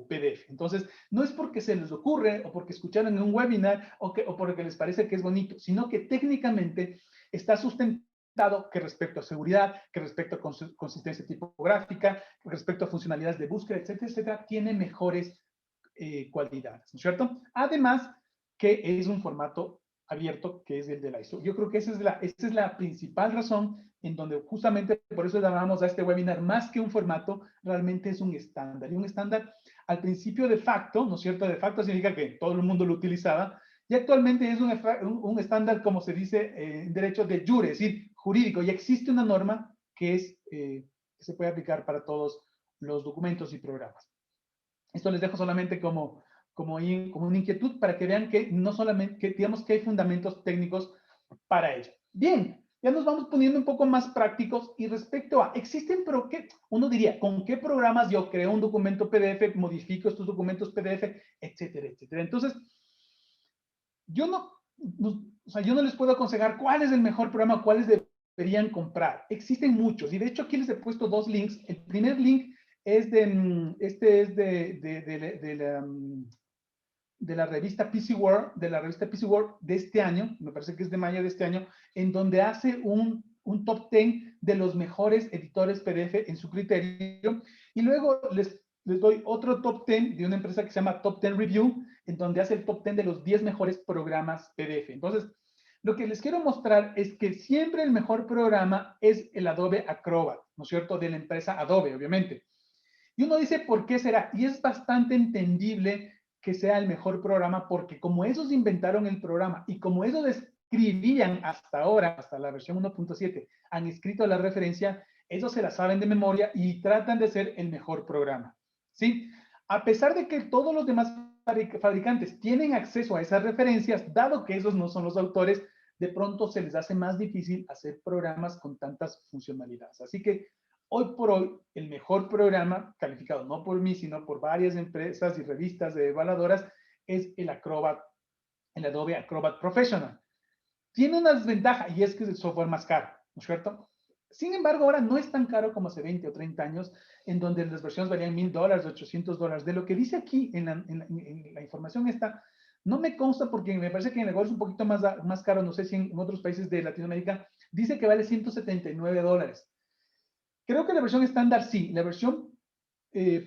PDF. Entonces, no es porque se les ocurre o porque escucharon en un webinar o porque les parece que es bonito, sino que técnicamente está sustentado que respecto a seguridad, que respecto a consistencia tipográfica, respecto a funcionalidades de búsqueda, etcétera, etcétera, tiene mejores cualidades, ¿no es cierto? Además, que es un formato abierto, que es el de la ISO. Yo creo que esa es la principal razón en donde justamente por eso llamamos a este webinar más que un formato, realmente es un estándar. Y un estándar al principio de facto, ¿no es cierto? De facto significa que todo el mundo lo utilizaba, y actualmente es un estándar, como se dice en derecho de jure, es decir, jurídico. Y existe una norma que se puede aplicar para todos los documentos y programas. Esto les dejo solamente como una inquietud para que vean que no solamente, que digamos que hay fundamentos técnicos para ello. Bien, ya nos vamos poniendo un poco más prácticos y respecto a, existen, pero ¿qué? Uno diría, ¿con qué programas yo creo un documento PDF, modifico estos documentos PDF, etcétera, etcétera? Entonces, yo no les puedo aconsejar cuál es el mejor programa, cuál es deberían comprar. Existen muchos, y de hecho aquí les he puesto dos links. El primer link es de la revista PC World, de este año, me parece que es de mayo de este año, en donde hace un top 10 de los mejores editores PDF en su criterio, y luego les doy otro top 10 de una empresa que se llama Top 10 Review, en donde hace el top 10 de los 10 mejores programas PDF. Entonces, lo que les quiero mostrar es que siempre el mejor programa es el Adobe Acrobat, ¿no es cierto? De la empresa Adobe, obviamente. Y uno dice, ¿por qué será? Y es bastante entendible que sea el mejor programa, porque como esos inventaron el programa y como ellos escribían hasta ahora, hasta la versión 1.7, han escrito la referencia, ellos se la saben de memoria y tratan de ser el mejor programa, ¿sí? A pesar de que todos los demás fabricantes tienen acceso a esas referencias, dado que esos no son los autores, de pronto se les hace más difícil hacer programas con tantas funcionalidades. Así que hoy por hoy, el mejor programa, calificado no por mí, sino por varias empresas y revistas de evaluadoras, es el Acrobat, el Adobe Acrobat Professional. Tiene una desventaja y es que es el software más caro, ¿no es cierto? Sin embargo, ahora no es tan caro como hace 20 o 30 años, en donde las versiones valían $1,000, $800. De lo que dice aquí en la información esta, no me consta porque me parece que en el Ecuador es un poquito más caro, no sé si en otros países de Latinoamérica, dice que vale $179. Creo que la versión estándar sí, la versión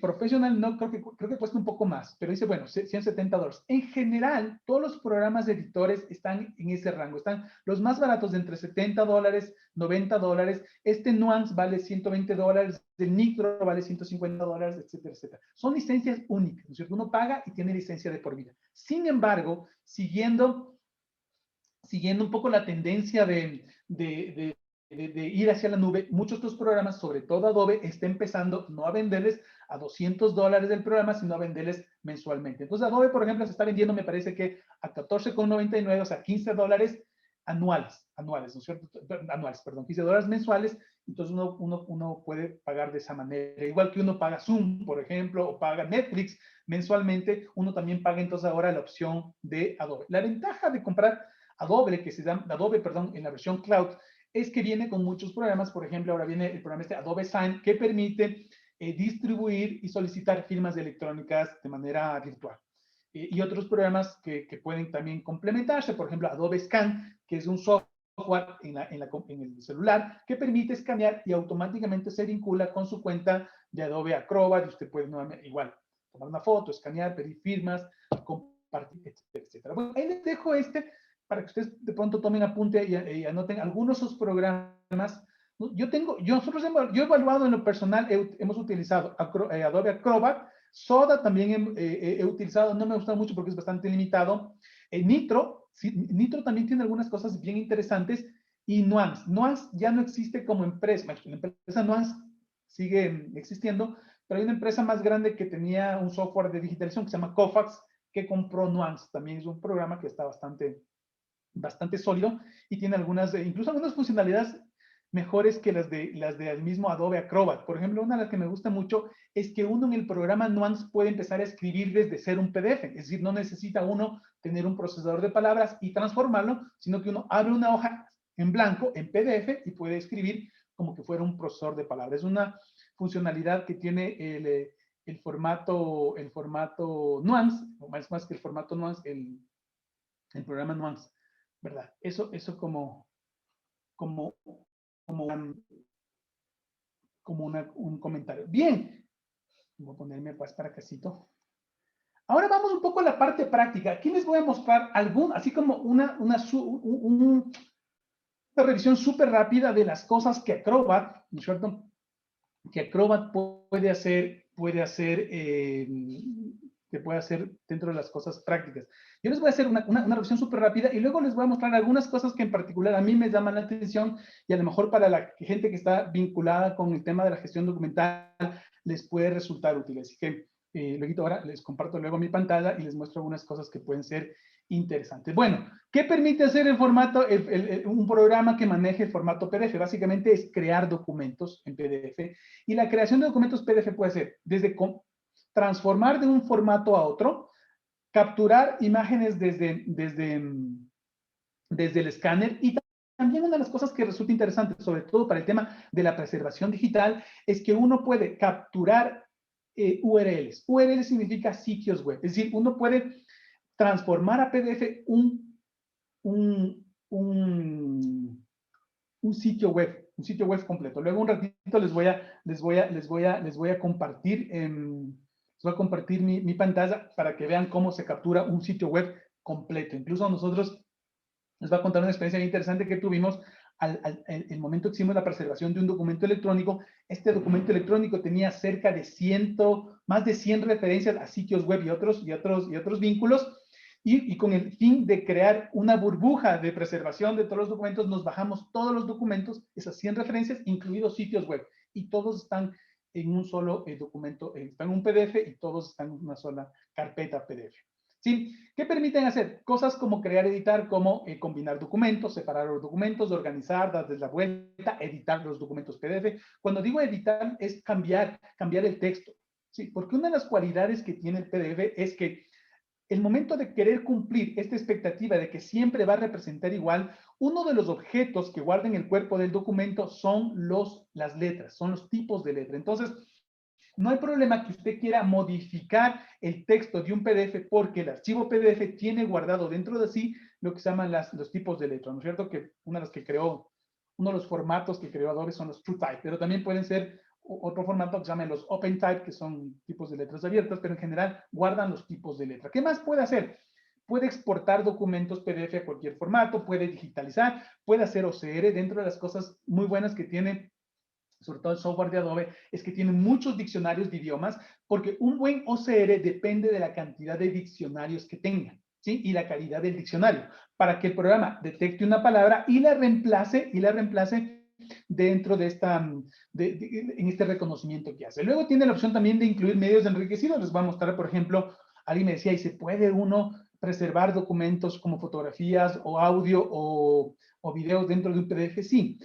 profesional no, creo que cuesta un poco más, pero dice, bueno, $170. En general, todos los programas de editores están en ese rango, están los más baratos de entre $70, $90, este Nuance vale $120, el Nitro vale $150, etcétera, etcétera. Son licencias únicas, ¿no es cierto? Uno paga y tiene licencia de por vida. Sin embargo, siguiendo un poco la tendencia de ir hacia la nube, muchos de estos programas, sobre todo Adobe, está empezando no a venderles a $200 del programa, sino a venderles mensualmente. Entonces, Adobe, por ejemplo, se está vendiendo, me parece que a $14,99, o sea, $15 anuales, ¿no es cierto? Anuales, perdón, $15 mensuales. Entonces, uno puede pagar de esa manera. Igual que uno paga Zoom, por ejemplo, o paga Netflix mensualmente, uno también paga entonces ahora la opción de Adobe. La ventaja de comprar Adobe, en la versión cloud, es que viene con muchos programas. Por ejemplo, ahora viene el programa Adobe Sign, que permite distribuir y solicitar firmas electrónicas de manera virtual. Y otros programas que pueden también complementarse, por ejemplo, Adobe Scan, que es un software en el celular que permite escanear y automáticamente se vincula con su cuenta de Adobe Acrobat. Y usted puede igual tomar una foto, escanear, pedir firmas, compartir, etcétera, etcétera. Bueno, ahí les dejo para que ustedes de pronto tomen apunte y anoten algunos de esos programas. Yo he evaluado en lo personal, hemos utilizado Adobe Acrobat, Soda también he utilizado, no me gusta mucho porque es bastante limitado. Nitro, sí, Nitro también tiene algunas cosas bien interesantes, y Nuance. Nuance ya no existe como empresa, la empresa Nuance sigue existiendo, pero hay una empresa más grande que tenía un software de digitalización que se llama Kofax, que compró Nuance. También es un programa que está bastante sólido y tiene incluso algunas funcionalidades mejores que las del mismo Adobe Acrobat. Por ejemplo, una de las que me gusta mucho es que uno en el programa Nuance puede empezar a escribir desde cero un PDF. Es decir, no necesita uno tener un procesador de palabras y transformarlo, sino que uno abre una hoja en blanco, en PDF, y puede escribir como que fuera un procesador de palabras. Es una funcionalidad que tiene el formato Nuance, o más que el formato Nuance, el programa Nuance, ¿verdad? Eso como un comentario. Bien, voy a ponerme pues para casito. Ahora vamos un poco a la parte práctica. Aquí les voy a mostrar así como una revisión súper rápida de las cosas que Acrobat, ¿no es cierto? Que Acrobat puede hacer dentro de las cosas prácticas. Yo les voy a hacer una revisión súper rápida y luego les voy a mostrar algunas cosas que en particular a mí me llaman la atención y a lo mejor para la gente que está vinculada con el tema de la gestión documental les puede resultar útil. Así que luego ahora les comparto luego mi pantalla y les muestro algunas cosas que pueden ser interesantes. Bueno, ¿qué permite hacer un programa que maneje el formato PDF? Básicamente es crear documentos en PDF, y la creación de documentos PDF puede ser desde transformar de un formato a otro, capturar imágenes desde el escáner, y también una de las cosas que resulta interesante, sobre todo para el tema de la preservación digital, es que uno puede capturar URLs. URL significa sitios web. Es decir, uno puede transformar a PDF un, un sitio web completo. Luego un ratito les voy a compartir, les voy a compartir mi pantalla para que vean cómo se captura un sitio web completo. Incluso nosotros les voy a contar una experiencia bien interesante que tuvimos el momento que hicimos la preservación de un documento electrónico. Este documento electrónico tenía cerca de más de 100 referencias a sitios web y otros vínculos. Y con el fin de crear una burbuja de preservación de todos los documentos, nos bajamos todos los documentos, esas 100 referencias, incluidos sitios web. Y todos están en un solo documento, están en un PDF y todos están en una sola carpeta PDF. ¿Sí? ¿Qué permiten hacer? Cosas como crear, editar, como combinar documentos, separar los documentos, organizar, darles la vuelta, editar los documentos PDF. Cuando digo editar, es cambiar el texto. ¿Sí? Porque una de las cualidades que tiene el PDF es que el momento de querer cumplir esta expectativa de que siempre va a representar igual, uno de los objetos que guarda en el cuerpo del documento son las letras, son los tipos de letra. Entonces, no hay problema que usted quiera modificar el texto de un PDF porque el archivo PDF tiene guardado dentro de sí lo que se llaman los tipos de letra, ¿no es cierto? Que uno de los formatos que creó Adobe son los TrueType, pero también pueden ser otro formato que se llama los OpenType, que son tipos de letras abiertas, pero en general guardan los tipos de letra. ¿Qué más puede hacer? Puede exportar documentos PDF a cualquier formato, puede digitalizar, puede hacer OCR. Dentro de las cosas muy buenas que tiene, sobre todo el software de Adobe, es que tiene muchos diccionarios de idiomas, porque un buen OCR depende de la cantidad de diccionarios que tenga, ¿sí? Y la calidad del diccionario, para que el programa detecte una palabra y la reemplace dentro de en este reconocimiento que hace. Luego tiene la opción también de incluir medios enriquecidos. Les voy a mostrar, por ejemplo, alguien me decía, ¿y se puede uno preservar documentos como fotografías o audio o videos dentro de un PDF? Sí.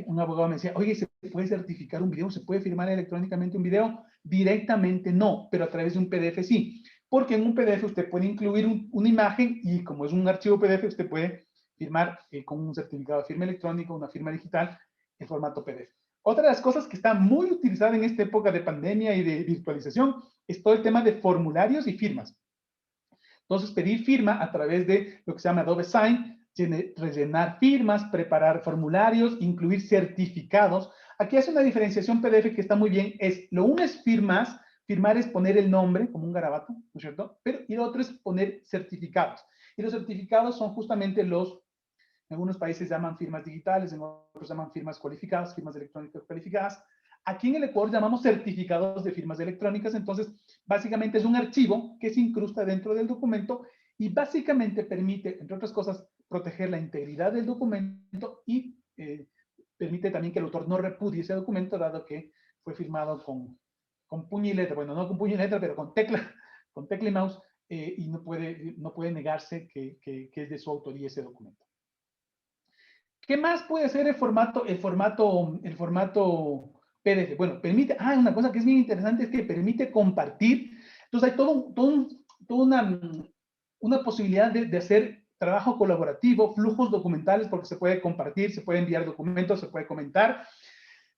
Un abogado me decía, oye, ¿se puede certificar un video? ¿Se puede firmar electrónicamente un video? Directamente no, pero a través de un PDF sí. Porque en un PDF usted puede incluir una imagen y como es un archivo PDF, usted puede firmar con un certificado de firma electrónica, una firma digital, en formato PDF. Otra de las cosas que está muy utilizada en esta época de pandemia y de virtualización es todo el tema de formularios y firmas. Entonces, pedir firma a través de lo que se llama Adobe Sign, rellenar firmas, preparar formularios, incluir certificados. Aquí hace una diferenciación PDF que está muy bien. Lo uno es firmas, firmar es poner el nombre, como un garabato, ¿no es cierto? Y lo otro es poner certificados. Y los certificados son justamente en algunos países llaman firmas digitales, en otros llaman firmas cualificadas, firmas electrónicas cualificadas. Aquí en el Ecuador llamamos certificados de firmas electrónicas. Entonces, básicamente es un archivo que se incrusta dentro del documento y básicamente permite, entre otras cosas, proteger la integridad del documento y permite también que el autor no repudie ese documento, dado que fue firmado con puño y letra. Bueno, no con puño y letra, pero con tecla y mouse, y no puede negarse que es de su autoría ese documento. ¿Qué más puede ser el formato PDF? Bueno, permite, una cosa que es bien interesante es que permite compartir. Entonces hay toda una posibilidad de hacer trabajo colaborativo, flujos documentales, porque se puede compartir, se puede enviar documentos, se puede comentar,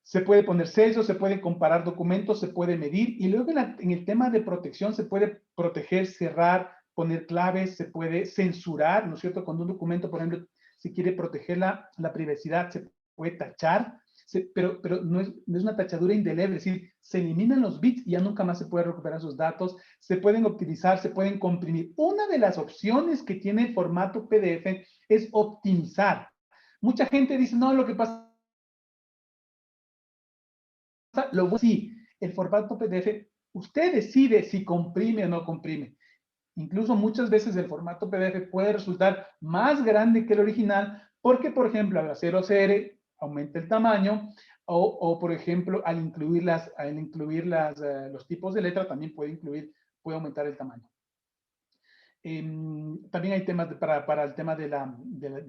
se puede poner sellos, se puede comparar documentos, se puede medir, y luego en el tema de protección se puede proteger, cerrar, poner claves, se puede censurar, ¿no es cierto? Cuando un documento, por ejemplo, si quiere proteger la privacidad, se puede tachar, pero no es una tachadura indeleble, es decir, se eliminan los bits y ya nunca más se puede recuperar sus datos, se pueden optimizar, se pueden comprimir. Una de las opciones que tiene el formato PDF es optimizar. Mucha gente dice, no, lo que pasa, sí, el formato PDF, usted decide si comprime o no comprime. Incluso muchas veces el formato PDF puede resultar más grande que el original porque, por ejemplo, al hacer OCR aumenta el tamaño o por ejemplo, al incluir los tipos de letra también puede aumentar el tamaño. También hay temas para el tema de la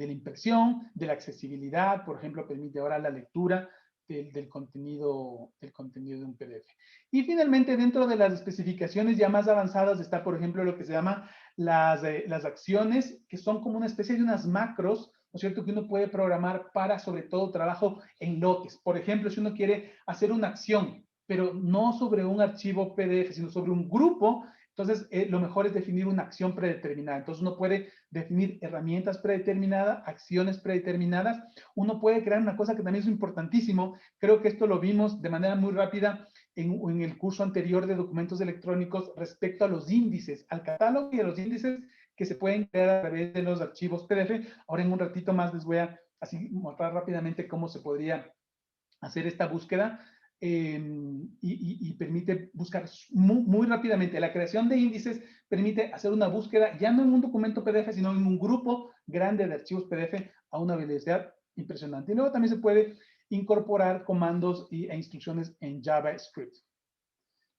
impresión, de la accesibilidad, por ejemplo, permite ahora la lectura del contenido de un PDF. Y finalmente, dentro de las especificaciones ya más avanzadas está, por ejemplo, lo que se llama las acciones, que son como una especie de unas macros ¿no es cierto?, que uno puede programar para, sobre todo, trabajo en lotes. Por ejemplo, si uno quiere hacer una acción, pero no sobre un archivo PDF, sino sobre un grupo, entonces lo mejor es definir una acción predeterminada. Entonces uno puede definir herramientas predeterminadas, acciones predeterminadas. Uno puede crear una cosa que también es importantísimo. Creo que esto lo vimos de manera muy rápida en el curso anterior de documentos electrónicos respecto a los índices, al catálogo y a los índices que se pueden crear a través de los archivos PDF. Ahora en un ratito más les voy a así mostrar rápidamente cómo se podría hacer esta búsqueda y permite buscar muy rápidamente. La creación de índices permite hacer una búsqueda ya no en un documento PDF, sino en un grupo grande de archivos PDF a una velocidad impresionante. Y luego también se puede incorporar comandos e instrucciones en JavaScript.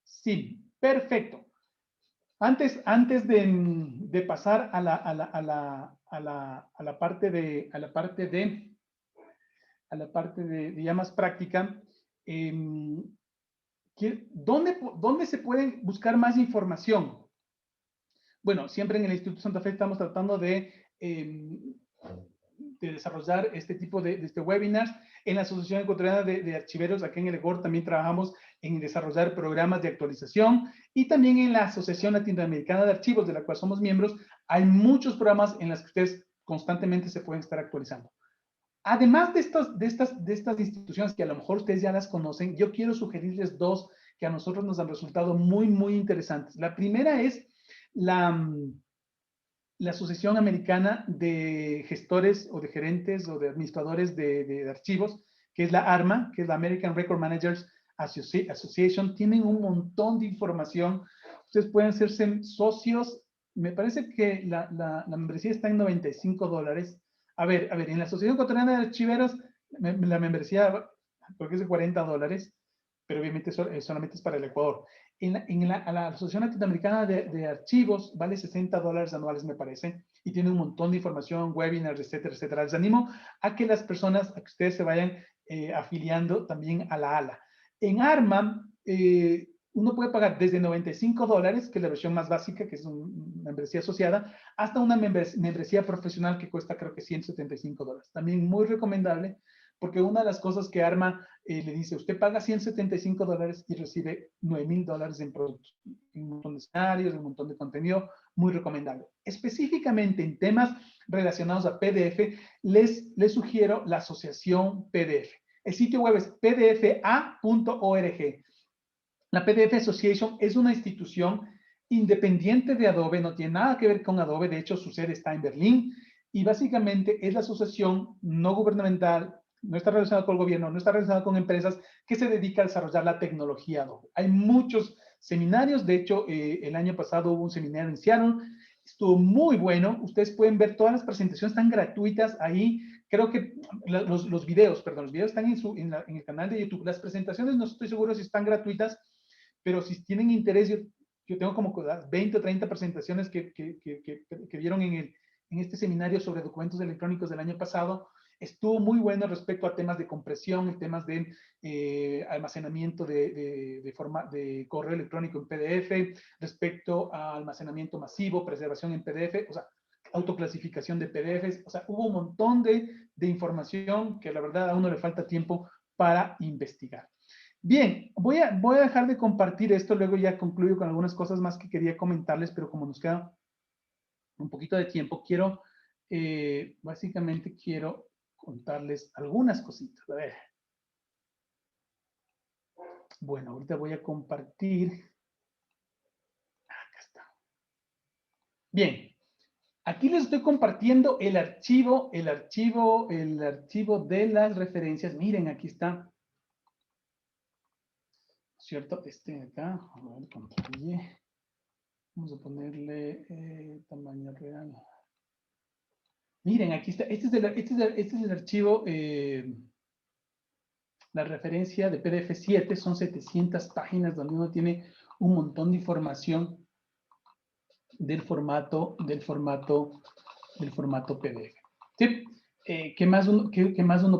Sí, perfecto. Antes de pasar a la parte de ya más práctica, ¿dónde se puede buscar más información? Bueno, siempre en el Instituto Santa Fe estamos tratando de desarrollar este tipo de webinars. En la Asociación Ecuatoriana de Archiveros, aquí en el EGOR, también trabajamos en desarrollar programas de actualización, y también en la Asociación Latinoamericana de Archivos, de la cual somos miembros, hay muchos programas en los que ustedes constantemente se pueden estar actualizando. Además de estas instituciones que a lo mejor ustedes ya las conocen, yo quiero sugerirles dos que a nosotros nos han resultado muy, muy interesantes. La primera es la Asociación Americana de Gestores o de Gerentes o de Administradores de Archivos, que es la ARMA, que es la American Record Managers Association. Tienen un montón de información. Ustedes pueden hacerse socios. Me parece que la membresía está en $95. A ver, en la Asociación Ecuatoriana de Archiveros, la membresía creo que es de $40, pero obviamente solamente es para el Ecuador. A la Asociación Latinoamericana de Archivos vale $60 anuales, me parece, y tiene un montón de información, webinars, etcétera, etcétera. Les animo a que las personas, a que ustedes se vayan afiliando también a la ALA. En ARMA, uno puede pagar desde $95, que es la versión más básica, que es una membresía asociada, hasta una membresía profesional que cuesta creo que $175. También muy recomendable, porque una de las cosas que ARMA le dice, usted paga $175 y recibe $9,000 en productos, un montón de escenarios, un montón de contenido, muy recomendable. Específicamente en temas relacionados a PDF, les sugiero la asociación PDF. El sitio web es pdfa.org. La PDF Association es una institución independiente de Adobe, no tiene nada que ver con Adobe, de hecho su sede está en Berlín, y básicamente es la asociación no gubernamental, no está relacionada con el gobierno, no está relacionada con empresas, que se dedica a desarrollar la tecnología Adobe. Hay muchos seminarios, de hecho el año pasado hubo un seminario en Seattle, estuvo muy bueno. Ustedes pueden ver todas las presentaciones, están gratuitas ahí. Creo que los videos están en el canal de YouTube. Las presentaciones no estoy seguro si están gratuitas, pero si tienen interés, yo tengo como 20 o 30 presentaciones que vieron en este seminario sobre documentos electrónicos del año pasado. Estuvo muy bueno respecto a temas de compresión, temas de almacenamiento de correo electrónico en PDF, respecto a almacenamiento masivo, preservación en PDF, o sea, autoclasificación de PDFs. O sea, hubo un montón de información que la verdad a uno le falta tiempo para investigar. Bien, voy a dejar de compartir esto, luego ya concluyo con algunas cosas más que quería comentarles, pero como nos queda un poquito de tiempo, básicamente quiero contarles algunas cositas. A ver. Bueno, ahorita voy a compartir. Acá está. Bien, aquí les estoy compartiendo el archivo de las referencias. Miren, aquí está. ¿Cierto? Este de acá, a ver, control-Y. Vamos a ponerle tamaño real. Miren, aquí está. Este es el archivo, la referencia de PDF7. Son 700 páginas donde uno tiene un montón de información del formato PDF. ¿Sí? ¿Qué más uno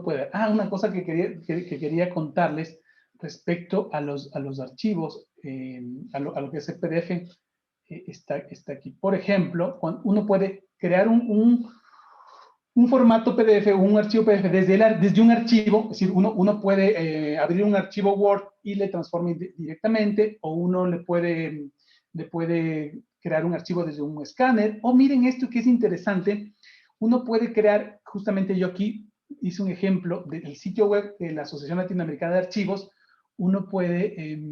puede ver? Una cosa que quería contarles respecto a los archivos, a lo que es el PDF, está aquí. Por ejemplo, cuando uno puede crear un formato PDF o un archivo PDF desde un archivo, es decir, uno puede abrir un archivo Word y le transforma directamente, o uno le puede crear un archivo desde un escáner, o miren esto que es interesante, uno puede crear, justamente yo aquí hice un ejemplo del sitio web de la Asociación Latinoamericana de Archivos, uno puede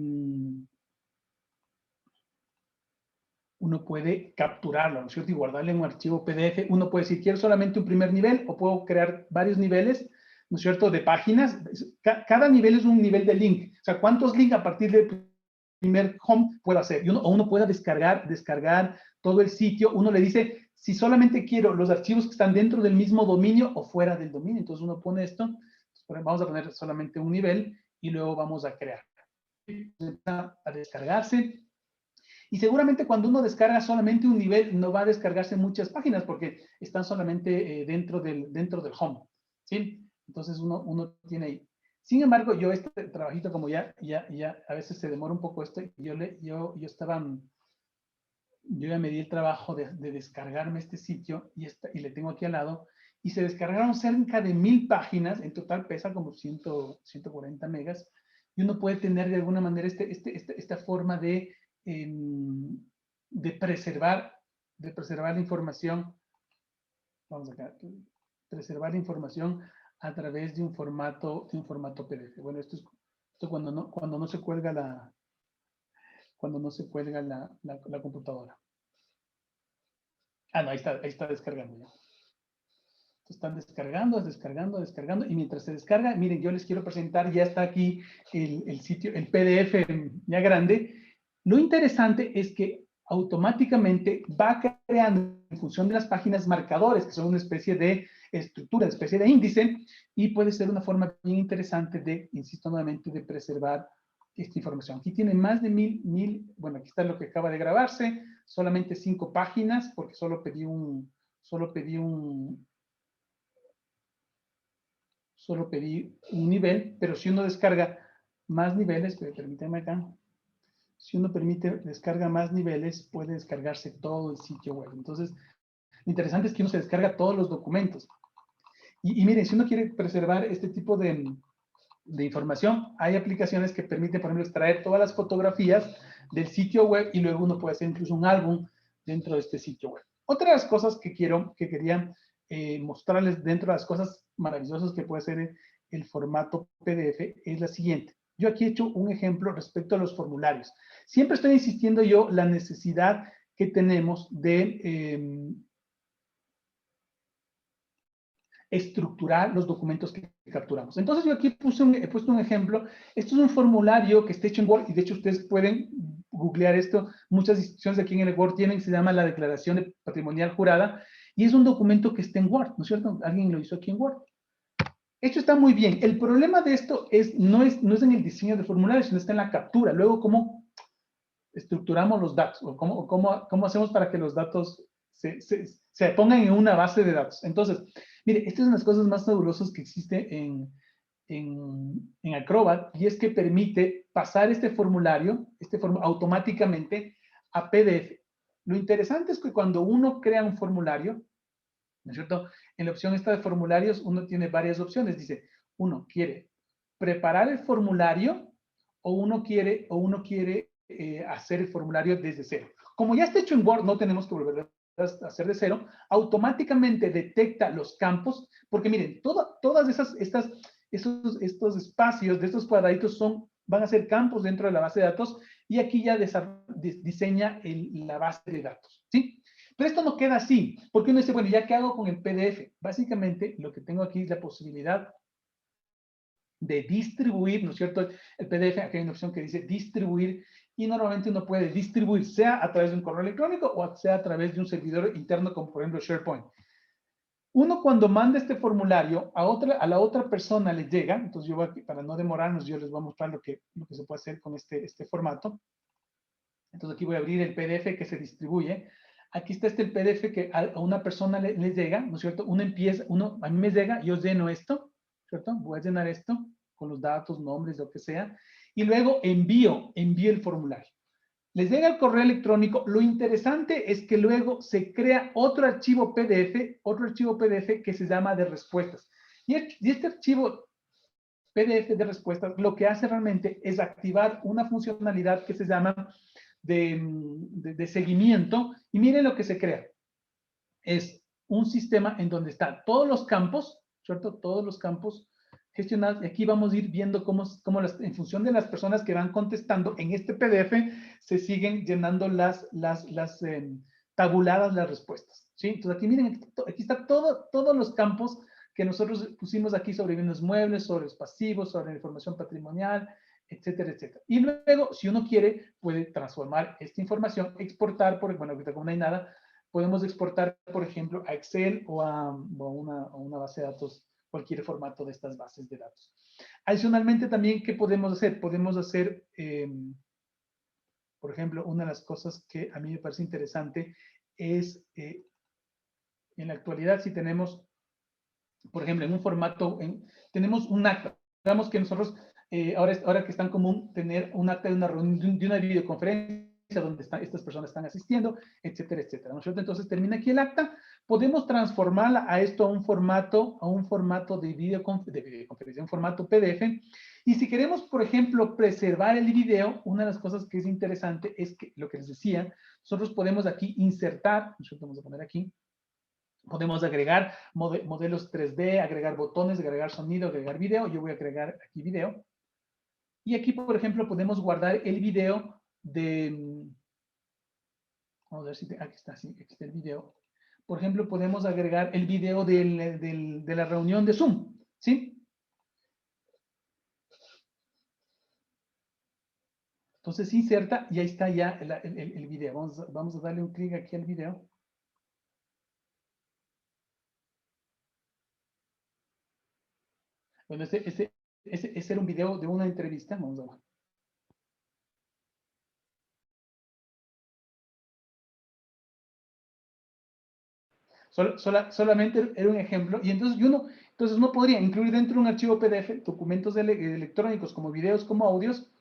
capturarlo, ¿no es cierto? Y guardarlo en un archivo PDF. Uno puede decir, quiero solamente un primer nivel o puedo crear varios niveles, ¿no es cierto?, de páginas. Cada nivel es un nivel de link. O sea, ¿cuántos links a partir del primer home puedo hacer? O uno puede descargar todo el sitio. Uno le dice, si solamente quiero los archivos que están dentro del mismo dominio o fuera del dominio. Entonces uno pone esto, vamos a poner solamente un nivel y luego vamos a crear. Empieza a descargarse. Y seguramente cuando uno descarga solamente un nivel, no va a descargarse muchas páginas porque están solamente dentro del home, ¿sí? Entonces uno tiene ahí. Sin embargo, yo este trabajito, como ya a veces se demora un poco esto, yo ya me di el trabajo de descargarme este sitio y le tengo aquí al lado, y se descargaron cerca de 1000 páginas, en total pesa como 140 megas, y uno puede tener de alguna manera esta forma de preservar la información. Vamos acá, preservar la información a través de un formato PDF. Bueno, esto cuando no se cuelga la computadora. No, ahí está descargando ya. Están descargando, y mientras se descarga, miren, yo les quiero presentar, ya está aquí el sitio, el PDF ya grande. Lo interesante es que automáticamente va creando, en función de las páginas, marcadores, que son una especie de estructura, una especie de índice, y puede ser una forma bien interesante de, insisto nuevamente, de preservar esta información. Aquí tiene más de 1000, bueno, aquí está lo que acaba de grabarse, solamente 5 páginas, porque solo pedí un nivel, pero si uno descarga más niveles, permítanme acá, si uno descarga más niveles, puede descargarse todo el sitio web. Entonces, lo interesante es que uno se descarga todos los documentos. Y miren, si uno quiere preservar este tipo de información, hay aplicaciones que permiten, por ejemplo, extraer todas las fotografías del sitio web y luego uno puede hacer incluso un álbum dentro de este sitio web. Otra de las cosas que quería mostrarles dentro de las cosas maravillosas que puede ser el formato PDF es la siguiente. Yo aquí he hecho un ejemplo respecto a los formularios. Siempre estoy insistiendo yo la necesidad que tenemos de estructurar los documentos que capturamos. Entonces yo aquí he puesto un ejemplo. Esto es un formulario que está hecho en Word, y de hecho ustedes pueden googlear esto. Muchas instituciones aquí en el Word tienen, se llama la Declaración de Patrimonial Jurada, y es un documento que está en Word, ¿no es cierto? Alguien lo hizo aquí en Word. Esto está muy bien. El problema de esto no es en el diseño de formulario, sino está en la captura. Luego, ¿cómo estructuramos los datos? ¿O cómo hacemos para que los datos se pongan en una base de datos? Entonces, mire, esta es una de las cosas más fabulosas que existe en Acrobat, y es que permite pasar este formulario automáticamente a PDF. Lo interesante es que cuando uno crea un formulario, ¿no es cierto? En la opción esta de formularios, uno tiene varias opciones. Dice, uno quiere preparar el formulario, o uno quiere hacer el formulario desde cero. Como ya está hecho en Word, no tenemos que volver a hacer de cero. Automáticamente detecta los campos, porque miren, todas estos espacios de estos cuadraditos van a ser campos dentro de la base de datos, y aquí ya diseña la base de datos, ¿sí? Pero esto no queda así, porque uno dice, bueno, ¿ya qué hago con el PDF? Básicamente, lo que tengo aquí es la posibilidad de distribuir, ¿no es cierto? El PDF, aquí hay una opción que dice distribuir, y normalmente uno puede distribuir, sea a través de un correo electrónico o sea a través de un servidor interno, como por ejemplo SharePoint. Uno, cuando manda este formulario a la otra persona, le llega. Entonces yo para no demorarnos, yo les voy a mostrar lo que se puede hacer con este formato. Entonces aquí voy a abrir el PDF que se distribuye. Aquí está el PDF que a una persona le llega, ¿no es cierto? A mí me llega, yo lleno esto, ¿cierto? Voy a llenar esto con los datos, nombres, lo que sea, y luego envío el formulario. les llega el correo electrónico. Lo interesante es que luego se crea otro archivo PDF que se llama de respuestas. Y este archivo PDF de respuestas lo que hace realmente es activar una funcionalidad que se llama de seguimiento. Y miren lo que se crea. Es un sistema en donde están todos los campos, ¿cierto? Todos los campos gestionados. Y aquí vamos a ir viendo cómo en función de las personas que van contestando en este PDF, se siguen llenando tabuladas las respuestas, ¿sí? Entonces aquí miren, aquí está todos los campos que nosotros pusimos aquí sobre bienes muebles, sobre los pasivos, sobre la información patrimonial, etcétera, etcétera. Y luego, si uno quiere, puede transformar esta información, exportar, bueno, ahorita como no hay nada, podemos exportar, por ejemplo, a Excel o a una base de datos, cualquier formato de estas bases de datos. Adicionalmente también, ¿qué podemos hacer? Podemos hacer, por ejemplo, una de las cosas que a mí me parece interesante es, en la actualidad, si tenemos, por ejemplo, en un formato, tenemos un acta. Digamos que nosotros, ahora que es tan común tener un acta de una reunión, de una videoconferencia, donde estas personas están asistiendo, etcétera, etcétera, ¿no es cierto? Entonces termina aquí el acta, podemos transformarla a esto, a un formato de videoconferencia, un formato PDF, y si queremos, por ejemplo, preservar el video, una de las cosas que es interesante es que, lo que les decía, nosotros podemos aquí insertar, nosotros vamos a poner aquí, podemos agregar modelos 3D, agregar botones, agregar sonido, agregar video, yo voy a agregar aquí video, y aquí, por ejemplo, podemos guardar el video vamos a ver si, aquí está, sí, aquí está el video. Por ejemplo, podemos agregar el video de la reunión de Zoom, ¿sí? Entonces inserta y ahí está ya el video. Vamos a darle un clic aquí al video. Bueno, ese era un video de una entrevista. Vamos a ver. Solamente era un ejemplo. Y entonces uno podría incluir dentro de un archivo PDF documentos electrónicos como videos, como audios,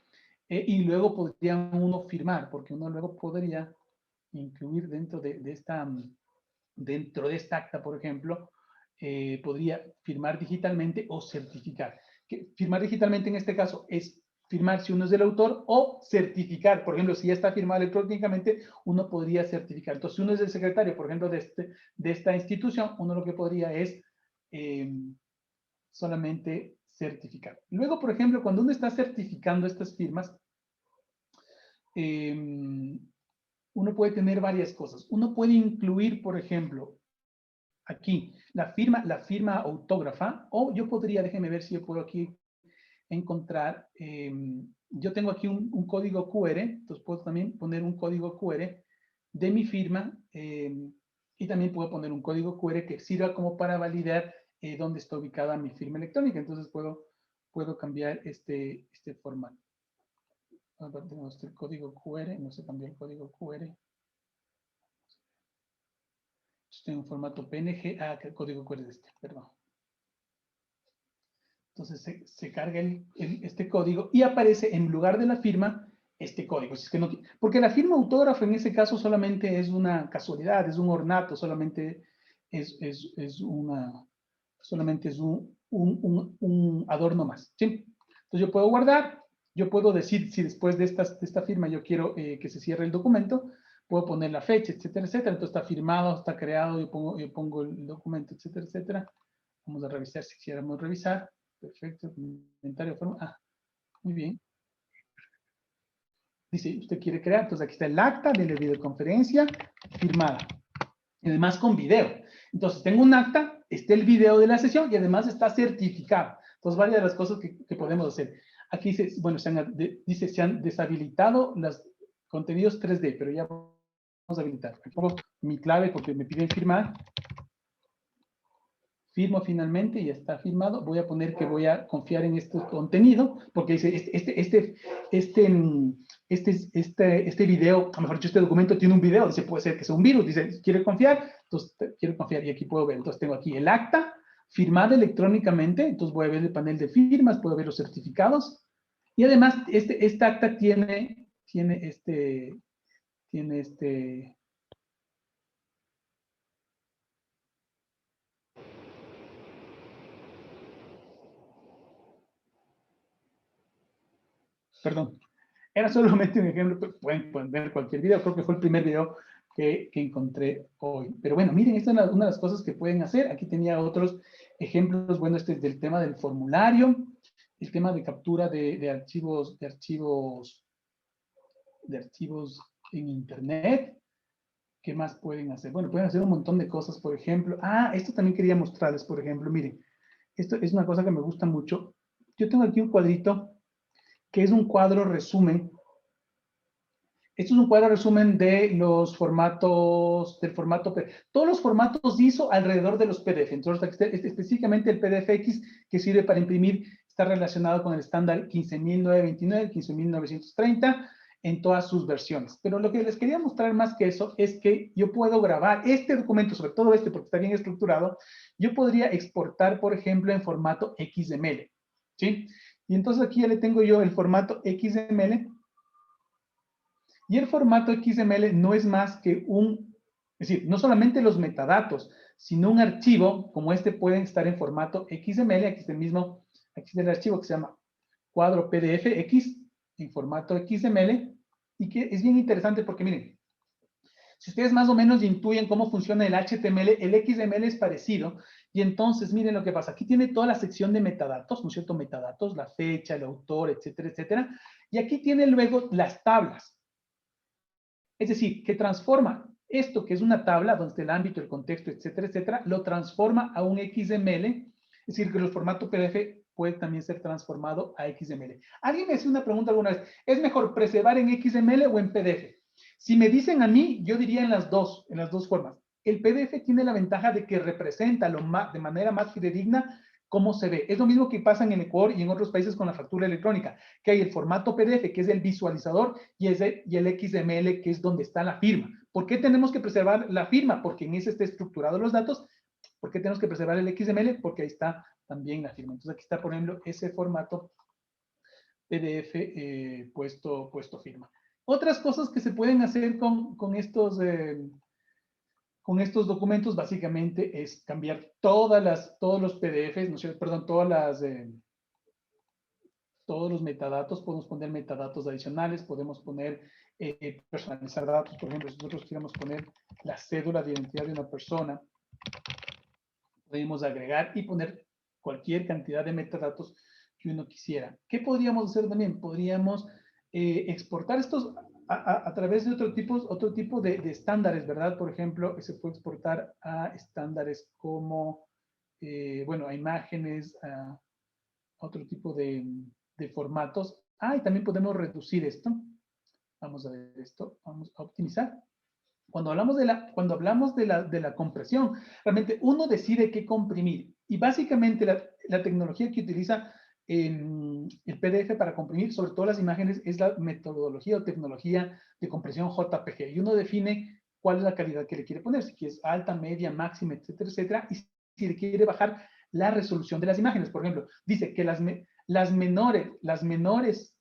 y luego podría uno firmar, porque uno luego podría incluir dentro de esta acta, por ejemplo, podría firmar digitalmente o certificar. Firmar digitalmente en este caso es firmar si uno es del autor o certificar. Por ejemplo, si ya está firmado electrónicamente, uno podría certificar. Entonces, si uno es el secretario, por ejemplo, de esta institución, uno lo que podría es solamente certificar. Luego, por ejemplo, cuando uno está certificando estas firmas, uno puede tener varias cosas. Uno puede incluir, por ejemplo, aquí la firma autógrafa, o yo podría, déjenme ver si yo puedo aquí encontrar, yo tengo aquí un código QR, entonces puedo también poner un código QR de mi firma, y también puedo poner un código QR que sirva como para validar dónde está ubicada mi firma electrónica. Entonces puedo cambiar este formato. Tenemos el código QR, no sé cambiar el código QR. Estoy en formato PNG, el código QR es perdón. Entonces se carga este código y aparece en lugar de la firma este código. Si es que no, porque la firma autógrafa en ese caso solamente es una casualidad, es un ornato, solamente es un adorno más, ¿sí? Entonces yo puedo guardar, yo puedo decir si después de esta firma yo quiero que se cierre el documento, puedo poner la fecha, etcétera, etcétera. Entonces está firmado, está creado, yo pongo el documento, etcétera, etcétera. Vamos a revisar si quisiéramos revisar. Perfecto, comentario, forma. Muy bien. Dice, usted quiere crear, entonces aquí está el acta de la videoconferencia firmada. Y además con video. Entonces tengo un acta, está el video de la sesión y además está certificado. Entonces varias de las cosas que podemos hacer. Aquí dice, bueno, se han deshabilitado los contenidos 3D, pero ya vamos a habilitar. Pongo mi clave porque me piden firmar. Firmo finalmente y está firmado. Voy a poner que voy a confiar en este contenido, porque dice, este video, a lo mejor dicho, este documento tiene un video, dice, puede ser que sea un virus, dice, ¿quiere confiar? Entonces, quiero confiar y aquí puedo ver. Entonces, tengo aquí el acta firmada electrónicamente, entonces voy a ver el panel de firmas, puedo ver los certificados, y además, esta acta tiene tiene perdón, era solamente un ejemplo, pueden ver cualquier video, creo que fue el primer video que encontré hoy. Pero bueno, miren, esta es una de las cosas que pueden hacer. Aquí tenía otros ejemplos, bueno, este es del tema del formulario, el tema de captura de archivos en internet. ¿Qué más pueden hacer? Bueno, pueden hacer un montón de cosas, por ejemplo. Esto también quería mostrarles, por ejemplo, miren, esto es una cosa que me gusta mucho. Yo tengo aquí un cuadrito que es un cuadro resumen. Esto es un cuadro resumen de los formatos, todos los formatos ISO alrededor de los PDF. Entonces, específicamente el PDFX que sirve para imprimir está relacionado con el estándar 15929, 15930 en todas sus versiones. Pero lo que les quería mostrar más que eso es que yo puedo grabar este documento, sobre todo este porque está bien estructurado, yo podría exportar, por ejemplo, en formato XML, ¿sí? Y entonces aquí ya le tengo yo el formato XML. Y el formato XML no es más que es decir, no solamente los metadatos, sino un archivo como este pueden estar en formato XML. Aquí está aquí está el archivo que se llama cuadro PDFX en formato XML y que es bien interesante porque miren, si ustedes más o menos intuyen cómo funciona el HTML, el XML es parecido. Y entonces, miren lo que pasa. Aquí tiene toda la sección de metadatos, ¿no es cierto? Metadatos, la fecha, el autor, etcétera, etcétera. Y aquí tiene luego las tablas. Es decir, que transforma esto que es una tabla, donde está el ámbito, el contexto, etcétera, etcétera, lo transforma a un XML. Es decir, que el formato PDF puede también ser transformado a XML. Alguien me hacía una pregunta alguna vez, ¿es mejor preservar en XML o en PDF? Si me dicen a mí, yo diría en las dos formas. El PDF tiene la ventaja de que representa de manera más fidedigna cómo se ve. Es lo mismo que pasa en el Ecuador y en otros países con la factura electrónica, que hay el formato PDF, que es el visualizador, y el XML, que es donde está la firma. ¿Por qué tenemos que preservar la firma? Porque en ese está estructurado los datos. ¿Por qué tenemos que preservar el XML? Porque ahí está también la firma. Entonces aquí está, por ejemplo, ese formato PDF puesto firma. Otras cosas que se pueden hacer con estos documentos básicamente es cambiar todos los PDFs, ¿no es cierto? Perdón, todos los metadatos, podemos poner metadatos adicionales, podemos poner personalizar datos, por ejemplo, si nosotros queremos poner la cédula de identidad de una persona, podemos agregar y poner cualquier cantidad de metadatos que uno quisiera. ¿Qué podríamos hacer también? Podríamos exportar estos a través de otro tipo de estándares, ¿verdad? Por ejemplo, se puede exportar a estándares como, bueno, a imágenes, a otro tipo de formatos. Y también podemos reducir esto. Vamos a ver esto. Vamos a optimizar. Cuando hablamos de la compresión, realmente uno decide qué comprimir. Y básicamente la tecnología que utiliza el PDF para comprimir, sobre todo las imágenes, es la metodología o tecnología de compresión JPG. Y uno define cuál es la calidad que le quiere poner, si es alta, media, máxima, etcétera, etcétera. Y si le quiere bajar la resolución de las imágenes. Por ejemplo, dice que las menores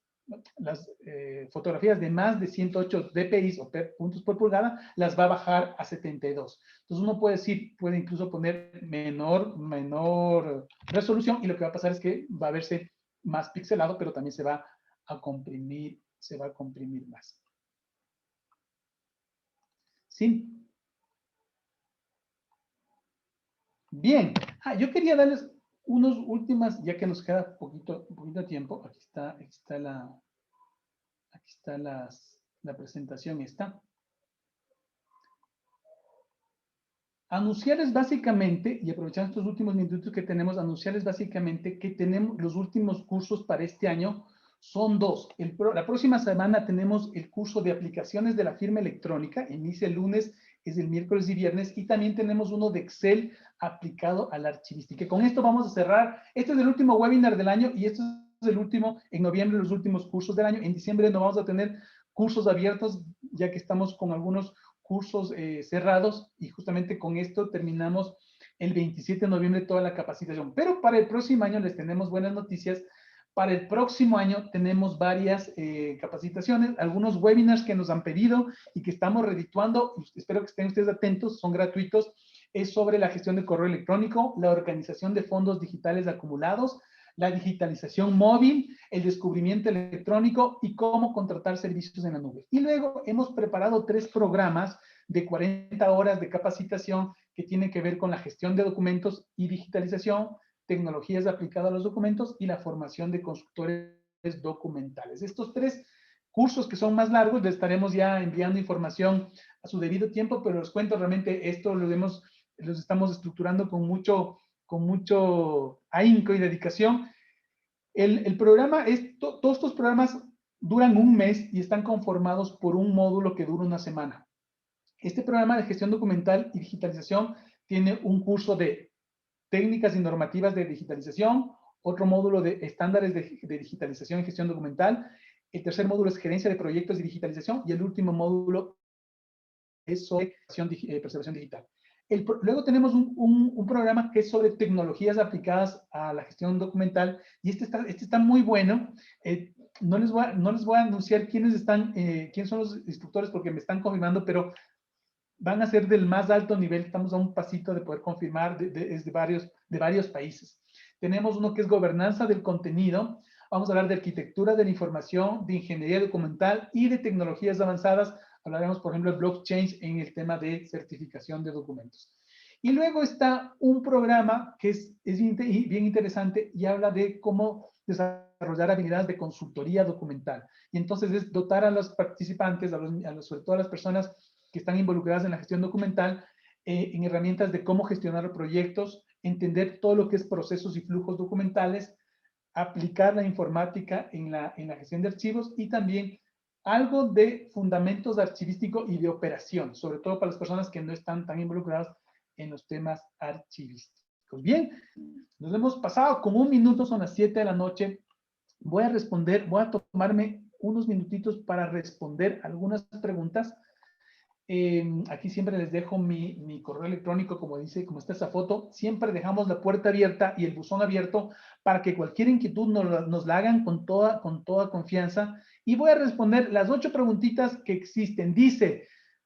fotografías de más de 108 dpi o puntos por pulgada, las va a bajar a 72. Entonces uno puede incluso poner menor resolución y lo que va a pasar es que va a verse más pixelado, pero también se va a comprimir más. ¿Sí? Bien. Yo quería darles unos últimas, ya que nos queda poquito tiempo. Aquí está la presentación esta. Anunciarles básicamente, y aprovechando estos últimos minutos que tenemos, anunciarles básicamente que tenemos los últimos cursos para este año, son dos. La próxima semana tenemos el curso de aplicaciones de la firma electrónica, inicia el lunes, es el miércoles y viernes, y también tenemos uno de Excel aplicado a la archivística. Con esto vamos a cerrar. Este es el último webinar del año y este es el último, en noviembre, los últimos cursos del año. En diciembre no vamos a tener cursos abiertos, ya que estamos con algunos cursos cerrados y justamente con esto terminamos el 27 de noviembre toda la capacitación. Pero para el próximo año les tenemos buenas noticias Para el próximo año tenemos varias capacitaciones, algunos webinars que nos han pedido y que estamos redituando. Espero que estén ustedes atentos, son gratuitos. Es sobre la gestión de correo electrónico, la organización de fondos digitales acumulados, la digitalización móvil, el descubrimiento electrónico y cómo contratar servicios en la nube. Y luego hemos preparado 3 programas de 40 horas de capacitación que tienen que ver con la gestión de documentos y digitalización, tecnologías aplicadas a los documentos y la formación de consultores documentales. Estos 3 cursos que son más largos, les estaremos ya enviando información a su debido tiempo, pero les cuento realmente esto los estamos estructurando con mucho ahínco y dedicación. El programa todos estos programas duran un mes y están conformados por un módulo que dura una semana. Este programa de gestión documental y digitalización tiene un curso de técnicas y normativas de digitalización, otro módulo de estándares de digitalización y gestión documental, el tercer módulo es gerencia de proyectos y digitalización y el último módulo es sobre preservación digital. Luego tenemos un programa que es sobre tecnologías aplicadas a la gestión documental y este está muy bueno. No les voy a anunciar quiénes son los instructores porque me están confirmando, pero van a ser del más alto nivel. Estamos a un pasito de poder confirmar de varios países. Tenemos uno que es gobernanza del contenido. Vamos a hablar de arquitectura de la información, de ingeniería documental y de tecnologías avanzadas. Hablaremos, por ejemplo, de blockchain en el tema de certificación de documentos. Y luego está un programa que es bien interesante y habla de cómo desarrollar habilidades de consultoría documental. Y entonces es dotar a los participantes, sobre todo a las personas que están involucradas en la gestión documental, en herramientas de cómo gestionar proyectos, entender todo lo que es procesos y flujos documentales, aplicar la informática en la gestión de archivos y también algo de fundamentos archivísticos y de operación, sobre todo para las personas que no están tan involucradas en los temas archivísticos. Bien, nos hemos pasado como un minuto, son las 7 de la noche. Voy a tomarme unos minutitos para responder algunas preguntas. Aquí siempre les dejo mi correo electrónico, como está esa foto. Siempre dejamos la puerta abierta y el buzón abierto para que cualquier inquietud nos la hagan con toda confianza. Y voy a responder las 8 preguntitas que existen.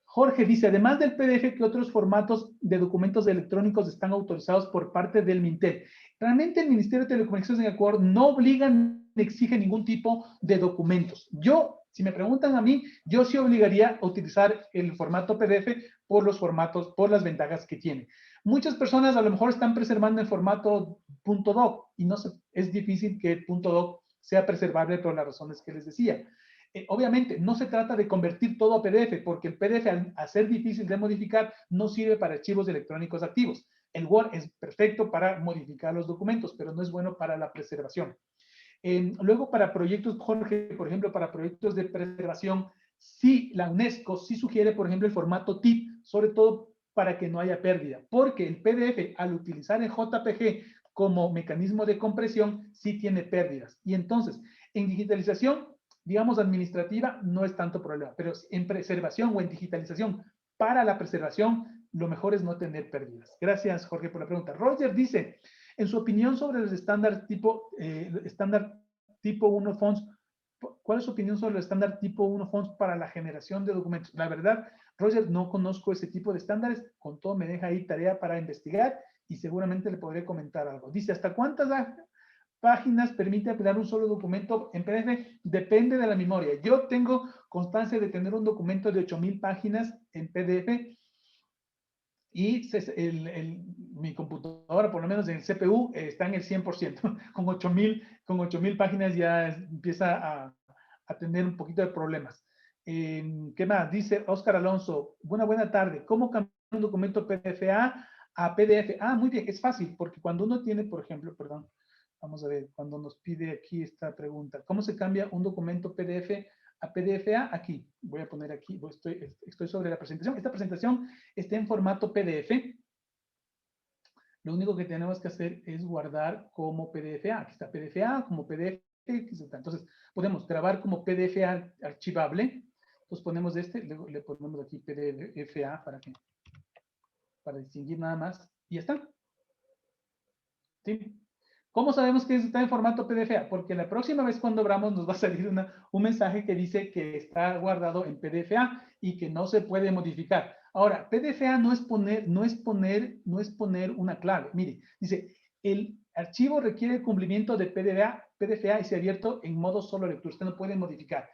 Jorge dice, además del PDF, ¿qué otros formatos de documentos electrónicos están autorizados por parte del MINTEL? Realmente el Ministerio de Telecomunicaciones en Ecuador no obliga ni exige ningún tipo de documentos. Si me preguntan a mí, yo sí obligaría a utilizar el formato PDF por las ventajas que tiene. Muchas personas a lo mejor están preservando en formato .doc y es difícil que el .doc sea preservable por las razones que les decía. Obviamente, no se trata de convertir todo a PDF, porque el PDF, al ser difícil de modificar, no sirve para archivos electrónicos activos. El Word es perfecto para modificar los documentos, pero no es bueno para la preservación. Luego, para proyectos, Jorge, por ejemplo, para proyectos de preservación, sí, la UNESCO sí sugiere, por ejemplo, el formato TIFF, sobre todo para que no haya pérdida, porque el PDF, al utilizar el JPG como mecanismo de compresión, sí tiene pérdidas. Y entonces, en digitalización, digamos, administrativa, no es tanto problema, pero en preservación o en digitalización para la preservación, lo mejor es no tener pérdidas. Gracias, Jorge, por la pregunta. Roger dice, en su opinión sobre los estándar tipo 1 fonts, ¿cuál es su opinión sobre el estándar tipo 1 fonts para la generación de documentos? La verdad, Roger, no conozco ese tipo de estándares, con todo me deja ahí tarea para investigar y seguramente le podré comentar algo. Dice, ¿hasta cuántas páginas permite ampliar un solo documento en PDF? Depende de la memoria. Yo tengo constancia de tener un documento de 8,000 páginas en PDF y mi computadora, por lo menos en el CPU, está en el 100%. Con 8,000 páginas ya empieza a tener un poquito de problemas. ¿Qué más? Dice Oscar Alonso, buena tarde. ¿Cómo cambiar un documento PDFA a PDF? Muy bien, es fácil, porque cuando uno tiene, por ejemplo, perdón, vamos a ver, cuando nos pide aquí esta pregunta, ¿cómo se cambia un documento PDF a PDFA? Aquí, voy a poner aquí, estoy sobre la presentación. Esta presentación está en formato PDF. Lo único que tenemos que hacer es guardar como PDFA. Aquí está PDFA, como PDF. Entonces, podemos grabar como PDFA archivable. Entonces, ponemos luego le ponemos aquí PDFA para distinguir nada más. Y ya está. ¿Sí? ¿Cómo sabemos que está en formato PDF? Porque la próxima vez cuando abramos nos va a salir un mensaje que dice que está guardado en PDF y que no se puede modificar. Ahora, PDF no es poner una clave. Mire, dice, el archivo requiere el cumplimiento de PDF y se ha abierto en modo solo lectura. Usted no puede modificar.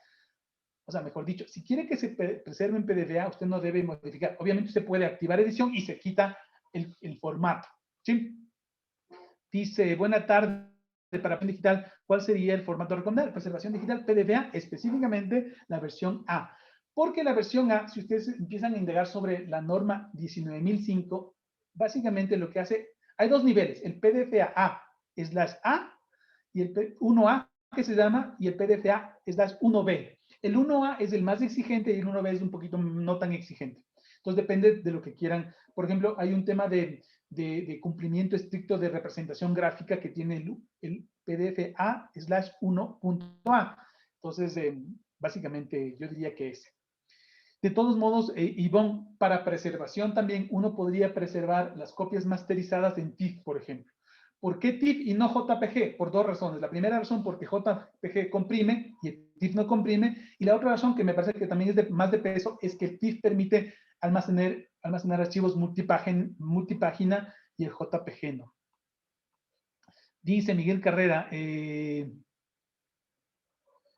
O sea, mejor dicho, si quiere que se preserve en PDF, usted no debe modificar. Obviamente usted puede activar edición y se quita el formato. ¿Sí? Dice, buena tarde, para digital, ¿cuál sería el formato recomendado? Preservación digital, PDF, específicamente la versión A. Porque la versión A, si ustedes empiezan a indagar sobre la norma 19005, básicamente lo que hace, hay dos niveles, el PDFA A y el 1A que se llama, y el PDFA 1B. El 1A es el más exigente y el 1B es un poquito no tan exigente. Entonces depende de lo que quieran. Por ejemplo, hay un tema de cumplimiento estricto de representación gráfica que tiene el PDF A/1.A. Entonces, básicamente yo diría que ese. De todos modos, Ivonne, para preservación también uno podría preservar las copias masterizadas en TIFF, por ejemplo. ¿Por qué TIFF y no JPG? Por dos razones. La primera razón, porque JPG comprime y el TIFF no comprime. Y la otra razón, que me parece que también es más de peso, es que el TIFF permite almacenar archivos multipágina y el JPG no. Dice Miguel Carrera, el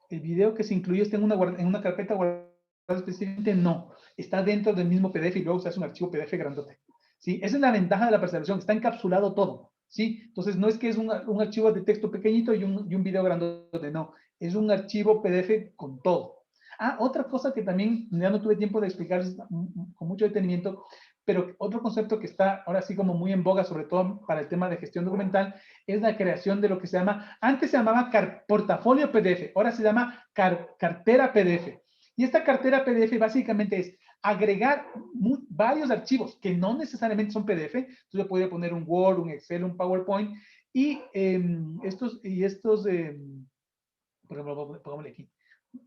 video que se incluyó está en una carpeta guardada específicamente, no. Está dentro del mismo PDF y luego se hace un archivo PDF grandote. ¿Sí? Esa es la ventaja de la preservación, está encapsulado todo. ¿Sí? Entonces, no es que es un archivo de texto pequeñito y un video grandote, no. Es un archivo PDF con todo. Ah, otra cosa que también ya no tuve tiempo de explicar con mucho detenimiento, pero otro concepto que está ahora sí como muy en boga, sobre todo para el tema de gestión documental, es la creación de lo que se llama, antes se llamaba portafolio PDF, ahora se llama cartera PDF. Y esta cartera PDF básicamente es agregar varios archivos que no necesariamente son PDF. Entonces yo podría poner un Word, un Excel, un PowerPoint y por ejemplo, pongámosle aquí.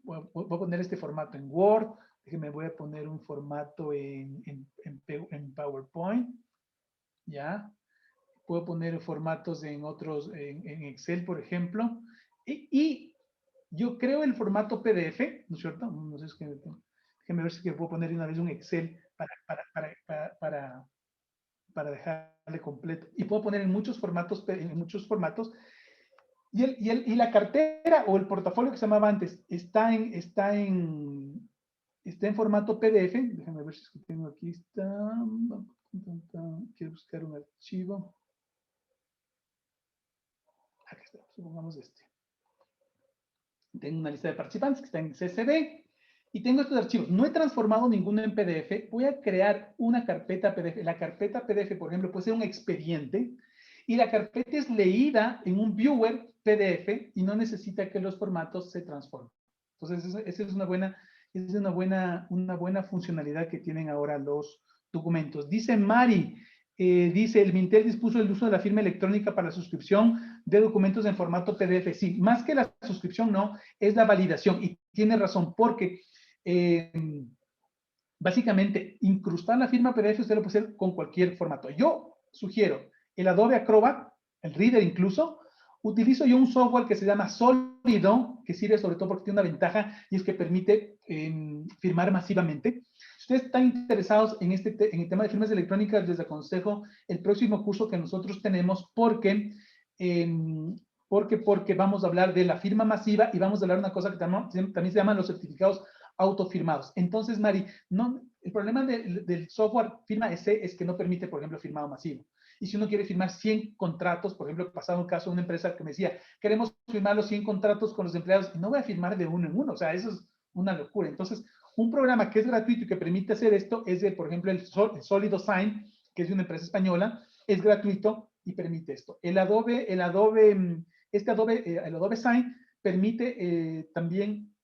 Voy a poner este formato en Word. Déjenme, voy a poner un formato en PowerPoint. ¿Ya? Puedo poner formatos en otros, en Excel, por ejemplo. Y yo creo el formato PDF, ¿no es cierto? No sé, déjenme ver si puedo poner una vez un Excel para dejarle completo. Y puedo poner en muchos formatos, y la cartera o el portafolio que se llamaba antes está en formato PDF. Déjenme ver si tengo aquí. Quiero buscar un archivo. Aquí está, supongamos este. Tengo una lista de participantes que está en CSV y tengo estos archivos. No he transformado ninguno en PDF. Voy a crear una carpeta PDF. La carpeta PDF, por ejemplo, puede ser un expediente y la carpeta es leída en un viewer PDF y no necesita que los formatos se transformen. Entonces, esa es una buena funcionalidad que tienen ahora los documentos. Dice Mari, dice, el Mintel dispuso el uso de la firma electrónica para la suscripción de documentos en formato PDF. Sí, más que la suscripción, no, es la validación. Y tiene razón, porque básicamente incrustar la firma PDF usted lo puede hacer con cualquier formato. Yo sugiero el Adobe Acrobat, el Reader incluso. Utilizo yo un software que se llama Sólido, que sirve sobre todo porque tiene una ventaja y es que permite firmar masivamente. Si ustedes están interesados en el tema de firmas electrónicas, les aconsejo el próximo curso que nosotros tenemos porque vamos a hablar de la firma masiva y vamos a hablar de una cosa que también se llaman los certificados autofirmados. Entonces, Mari, el problema del software firma ese es que no permite, por ejemplo, firmado masivo. Y si uno quiere firmar 100 contratos, por ejemplo, pasaba un caso de una empresa que me decía, queremos firmar los 100 contratos con los empleados y no voy a firmar de uno en uno. O sea, eso es una locura. Entonces, un programa que es gratuito y que permite hacer esto es, por ejemplo, el Sólido Sign, que es de una empresa española, es gratuito y permite esto. El Adobe Sign permite también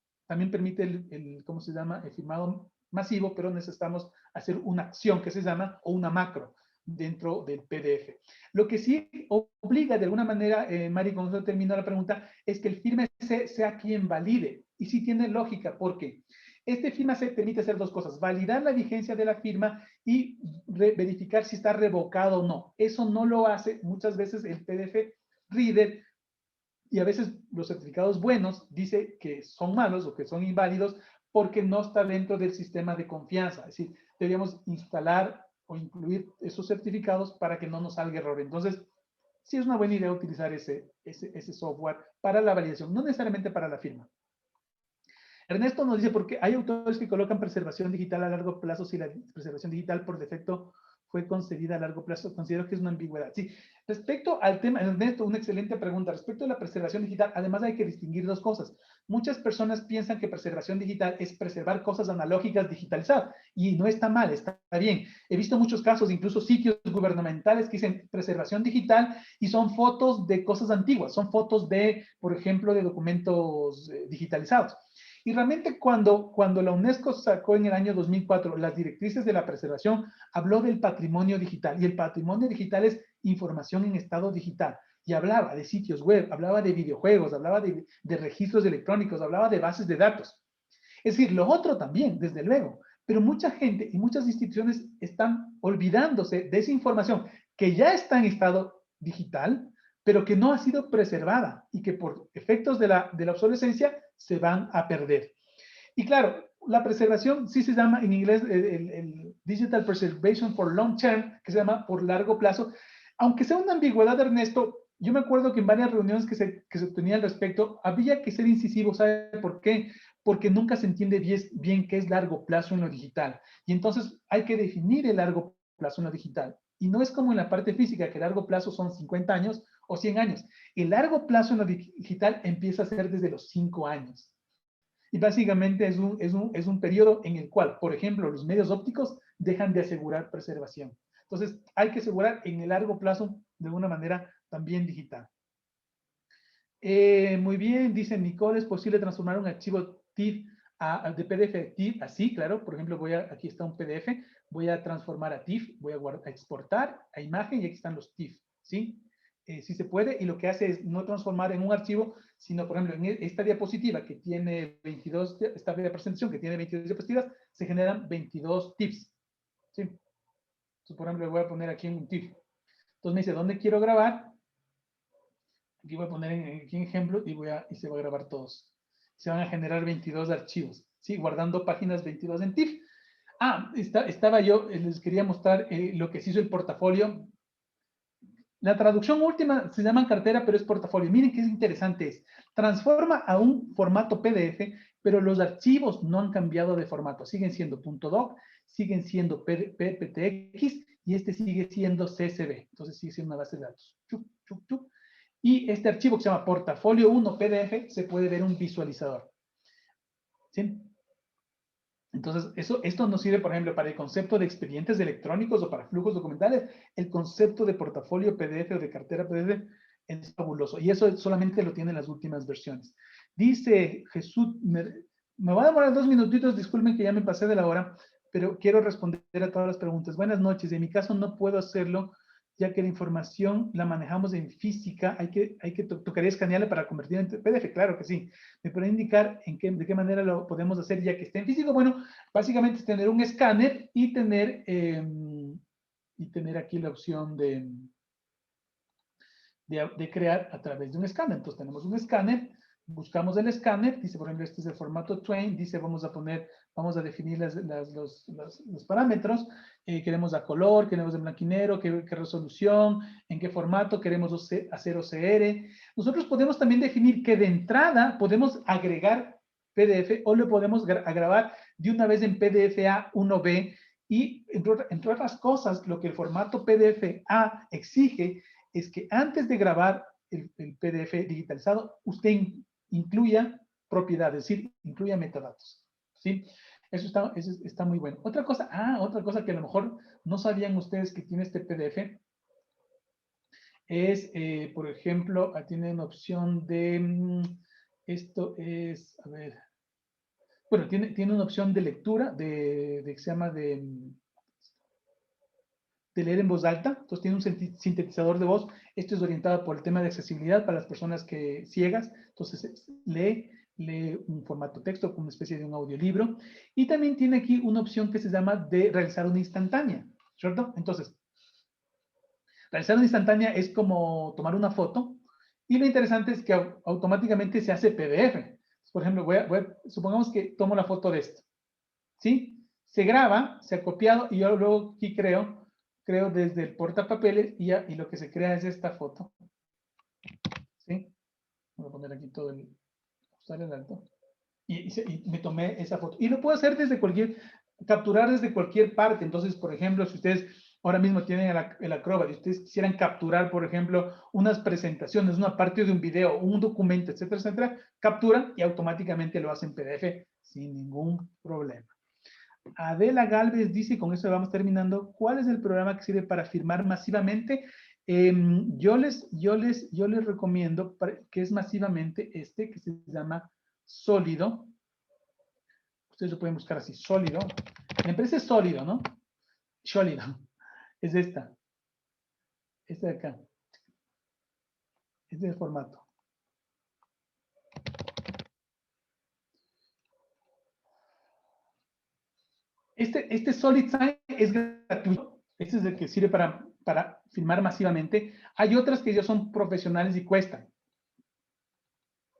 permite el ¿cómo se llama? El firmado masivo, pero necesitamos hacer una acción que se llama, o una macro, dentro del PDF. Lo que sí obliga de alguna manera, Mari, con eso termino la pregunta, es que el firma C sea quien valide. Y sí tiene lógica, porque este firma C permite hacer dos cosas: validar la vigencia de la firma y verificar si está revocado o no. Eso no lo hace muchas veces el PDF reader, y a veces los certificados buenos dice que son malos o que son inválidos porque no está dentro del sistema de confianza. Es decir, deberíamos instalar o incluir esos certificados para que no nos salga error. Entonces, sí es una buena idea utilizar ese software para la validación, no necesariamente para la firma. Ernesto nos dice, ¿por qué hay autores que colocan preservación digital a largo plazo si la preservación digital por defecto fue concedida a largo plazo? Considero que es una ambigüedad. Sí, respecto al tema, Ernesto, una excelente pregunta. Respecto a la preservación digital, además hay que distinguir dos cosas. Muchas personas piensan que preservación digital es preservar cosas analógicas digitalizadas, y no está mal, está bien. He visto muchos casos, incluso sitios gubernamentales que dicen preservación digital y son fotos de cosas antiguas, son fotos de, por ejemplo, de documentos digitalizados. Y realmente cuando la UNESCO sacó en el año 2004 las directrices de la preservación, habló del patrimonio digital. Y el patrimonio digital es información en estado digital. Y hablaba de sitios web, hablaba de videojuegos, hablaba de registros electrónicos, hablaba de bases de datos. Es decir, lo otro también, desde luego. Pero mucha gente y muchas instituciones están olvidándose de esa información que ya está en estado digital, pero que no ha sido preservada y que por efectos de la obsolescencia se van a perder. Y claro, la preservación sí se llama en inglés el Digital Preservation for Long Term, que se llama por largo plazo. Aunque sea una ambigüedad, Ernesto, yo me acuerdo que en varias reuniones que se tenía al respecto, había que ser incisivo. ¿Sabe por qué? Porque nunca se entiende bien qué es largo plazo en lo digital. Y entonces hay que definir el largo plazo en lo digital. Y no es como en la parte física, que largo plazo son 50 años o 100 años. El largo plazo en lo digital empieza a ser desde los 5 años. Y básicamente es un periodo en el cual, por ejemplo, los medios ópticos dejan de asegurar preservación. Entonces, hay que asegurar en el largo plazo de una manera también digital. Muy bien, dice Nicole, ¿es posible transformar un archivo TIFF de PDF a TIFF? Así, claro. Por ejemplo, aquí está un PDF, voy a transformar a TIFF, voy a exportar a imagen y aquí están los TIFF, ¿sí? Sí se puede, y lo que hace es no transformar en un archivo, sino, por ejemplo, en esta diapositiva que tiene 22, esta presentación que tiene 22 diapositivas, se generan 22 TIFFs, ¿sí? Entonces, por ejemplo, le voy a poner aquí un TIFF. Entonces me dice, ¿dónde quiero grabar? Aquí voy a poner aquí en ejemplo y se va a grabar todos. Se van a generar 22 archivos, ¿sí? Guardando páginas 22 en TIFF. Estaba yo, les quería mostrar lo que se hizo el portafolio. La traducción última se llama cartera, pero es portafolio. Miren qué interesante es. Transforma a un formato PDF, pero los archivos no han cambiado de formato. Siguen siendo .doc, siguen siendo PPTX y este sigue siendo CSV. Entonces sigue siendo una base de datos. Chup, chup, chup. Y este archivo que se llama portafolio 1 PDF se puede ver un visualizador. ¿Sí? Entonces, esto nos sirve, por ejemplo, para el concepto de expedientes electrónicos o para flujos documentales. El concepto de portafolio PDF o de cartera PDF es fabuloso. Y eso solamente lo tienen las últimas versiones. Dice Jesús, me va a demorar 2 minutitos, disculpen que ya me pasé de la hora, pero quiero responder a todas las preguntas. Buenas noches. En mi caso no puedo hacerlo, ya que la información la manejamos en física, tocaría escanearla para convertirla en PDF, claro que sí. ¿Me puede indicar de qué manera lo podemos hacer ya que esté en físico? Bueno, básicamente es tener un escáner y tener aquí la opción de crear a través de un escáner. Entonces tenemos un escáner, buscamos el escáner, dice por ejemplo este es el formato Twain, dice vamos a definir los parámetros, queremos a color, queremos en blanco y negro, qué resolución, en qué formato, queremos hacer OCR. Nosotros podemos también definir que de entrada podemos agregar PDF o lo podemos grabar de una vez en PDF-A 1B y entre otras cosas, lo que el formato PDF-A exige es que antes de grabar el PDF digitalizado, usted incluya propiedades, es decir, incluya metadatos, ¿sí? Eso está muy bueno. Otra cosa que a lo mejor no sabían ustedes que tiene este PDF es, por ejemplo, tiene una opción de, esto es, a ver, bueno, tiene una opción de lectura, que se llama de leer en voz alta. Entonces tiene un sintetizador de voz. Esto es orientado por el tema de accesibilidad para las personas ciegas. Entonces lee un formato texto como una especie de un audiolibro. Y también tiene aquí una opción que se llama de realizar una instantánea, ¿cierto? Entonces, realizar una instantánea es como tomar una foto Y lo interesante es que automáticamente se hace PDF. Por ejemplo, supongamos que tomo la foto de esto, ¿sí? Se graba, se ha copiado y yo luego aquí creo desde el portapapeles y lo que se crea es esta foto, ¿sí? Voy a poner aquí todo el, ajustar el alto. Y me tomé esa foto. Y lo puedo hacer capturar desde cualquier parte. Entonces, por ejemplo, si ustedes ahora mismo tienen el Acrobat y ustedes quisieran capturar, por ejemplo, unas presentaciones, una parte de un video, un documento, etcétera, etcétera, capturan y automáticamente lo hacen PDF sin ningún problema. Adela Galvez dice, con eso vamos terminando, ¿cuál es el programa que sirve para firmar masivamente? Yo les recomiendo que es masivamente que se llama Sólido. Ustedes lo pueden buscar así, Sólido. La empresa es Sólido, ¿no? Sólido. Es esta. Esta de acá. Este es el formato. Este Solid Sign es gratuito. Este es el que sirve para filmar masivamente. Hay otras que ya son profesionales y cuestan.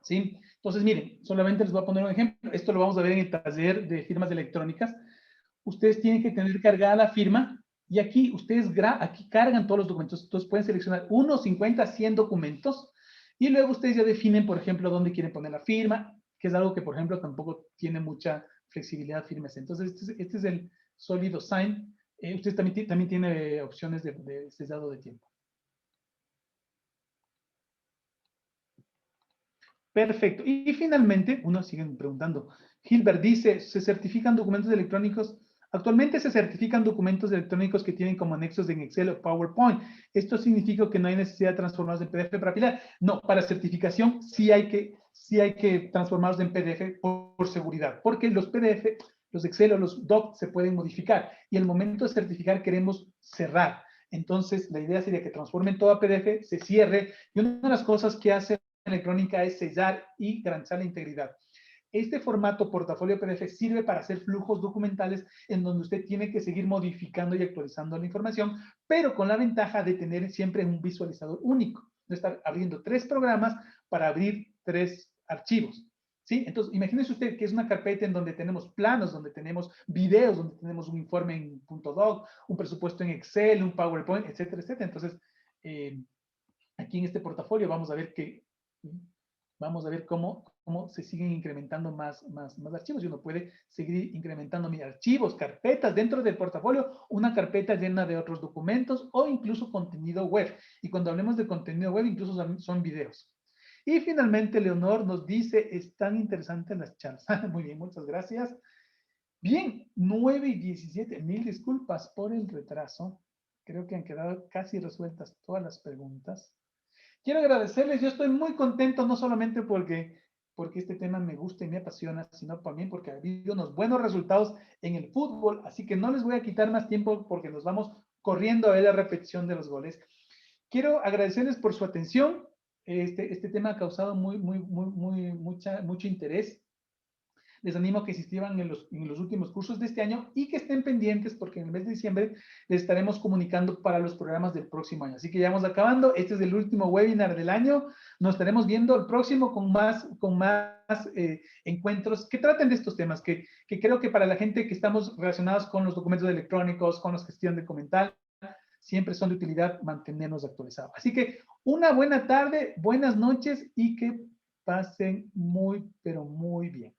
¿Sí? Entonces, miren, solamente les voy a poner un ejemplo. Esto lo vamos a ver en el taller de firmas electrónicas. Ustedes tienen que tener cargada la firma y aquí ustedes aquí cargan todos los documentos. Entonces pueden seleccionar 1, 50, 100 documentos y luego ustedes ya definen, por ejemplo, dónde quieren poner la firma, que es algo que, por ejemplo, tampoco tiene mucha flexibilidad firmes. Entonces, este es el Sólido Sign. Ustedes también tienen opciones de sellado de tiempo. Perfecto. Y finalmente, uno sigue preguntando, Gilbert dice, ¿se certifican documentos electrónicos? Actualmente se certifican documentos electrónicos que tienen como anexos en Excel o PowerPoint. ¿Esto significa que no hay necesidad de transformarlos en PDF para apilar? No, para certificación sí hay que transformarlos en PDF por seguridad, porque los PDF, los Excel o los Doc se pueden modificar y el momento de certificar queremos cerrar. Entonces, la idea sería que transformen todo a PDF, se cierre y una de las cosas que hace electrónica es sellar y garantizar la integridad. Este formato portafolio PDF sirve para hacer flujos documentales en donde usted tiene que seguir modificando y actualizando la información, pero con la ventaja de tener siempre un visualizador único, de estar abriendo 3 programas para abrir 3 archivos. ¿Sí? Entonces, imagínese usted que es una carpeta en donde tenemos planos, donde tenemos videos, donde tenemos un informe en .doc, un presupuesto en Excel, un PowerPoint, etcétera, etcétera. Entonces, aquí en este portafolio vamos a ver cómo se siguen incrementando más archivos y uno puede seguir incrementando mis archivos, carpetas dentro del portafolio, una carpeta llena de otros documentos o incluso contenido web. Y cuando hablemos de contenido web, incluso son videos. Y finalmente, Leonor nos dice, están interesantes las charlas. Muy bien, muchas gracias. Bien, 9:17. Mil disculpas por el retraso. Creo que han quedado casi resueltas todas las preguntas. Quiero agradecerles, yo estoy muy contento, no solamente porque este tema me gusta y me apasiona, sino también porque ha habido unos buenos resultados en el fútbol, así que no les voy a quitar más tiempo porque nos vamos corriendo a ver la repetición de los goles. Quiero agradecerles por su atención. Este tema ha causado mucho interés. Les animo a que se inscriban en los últimos cursos de este año y que estén pendientes porque en el mes de diciembre les estaremos comunicando para los programas del próximo año. Así que ya vamos acabando. Este es el último webinar del año. Nos estaremos viendo el próximo con más encuentros que traten de estos temas, que creo que para la gente que estamos relacionados con los documentos electrónicos, con la gestión documental, siempre son de utilidad mantenernos actualizados. Así que una buena tarde, buenas noches y que pasen muy, pero muy bien.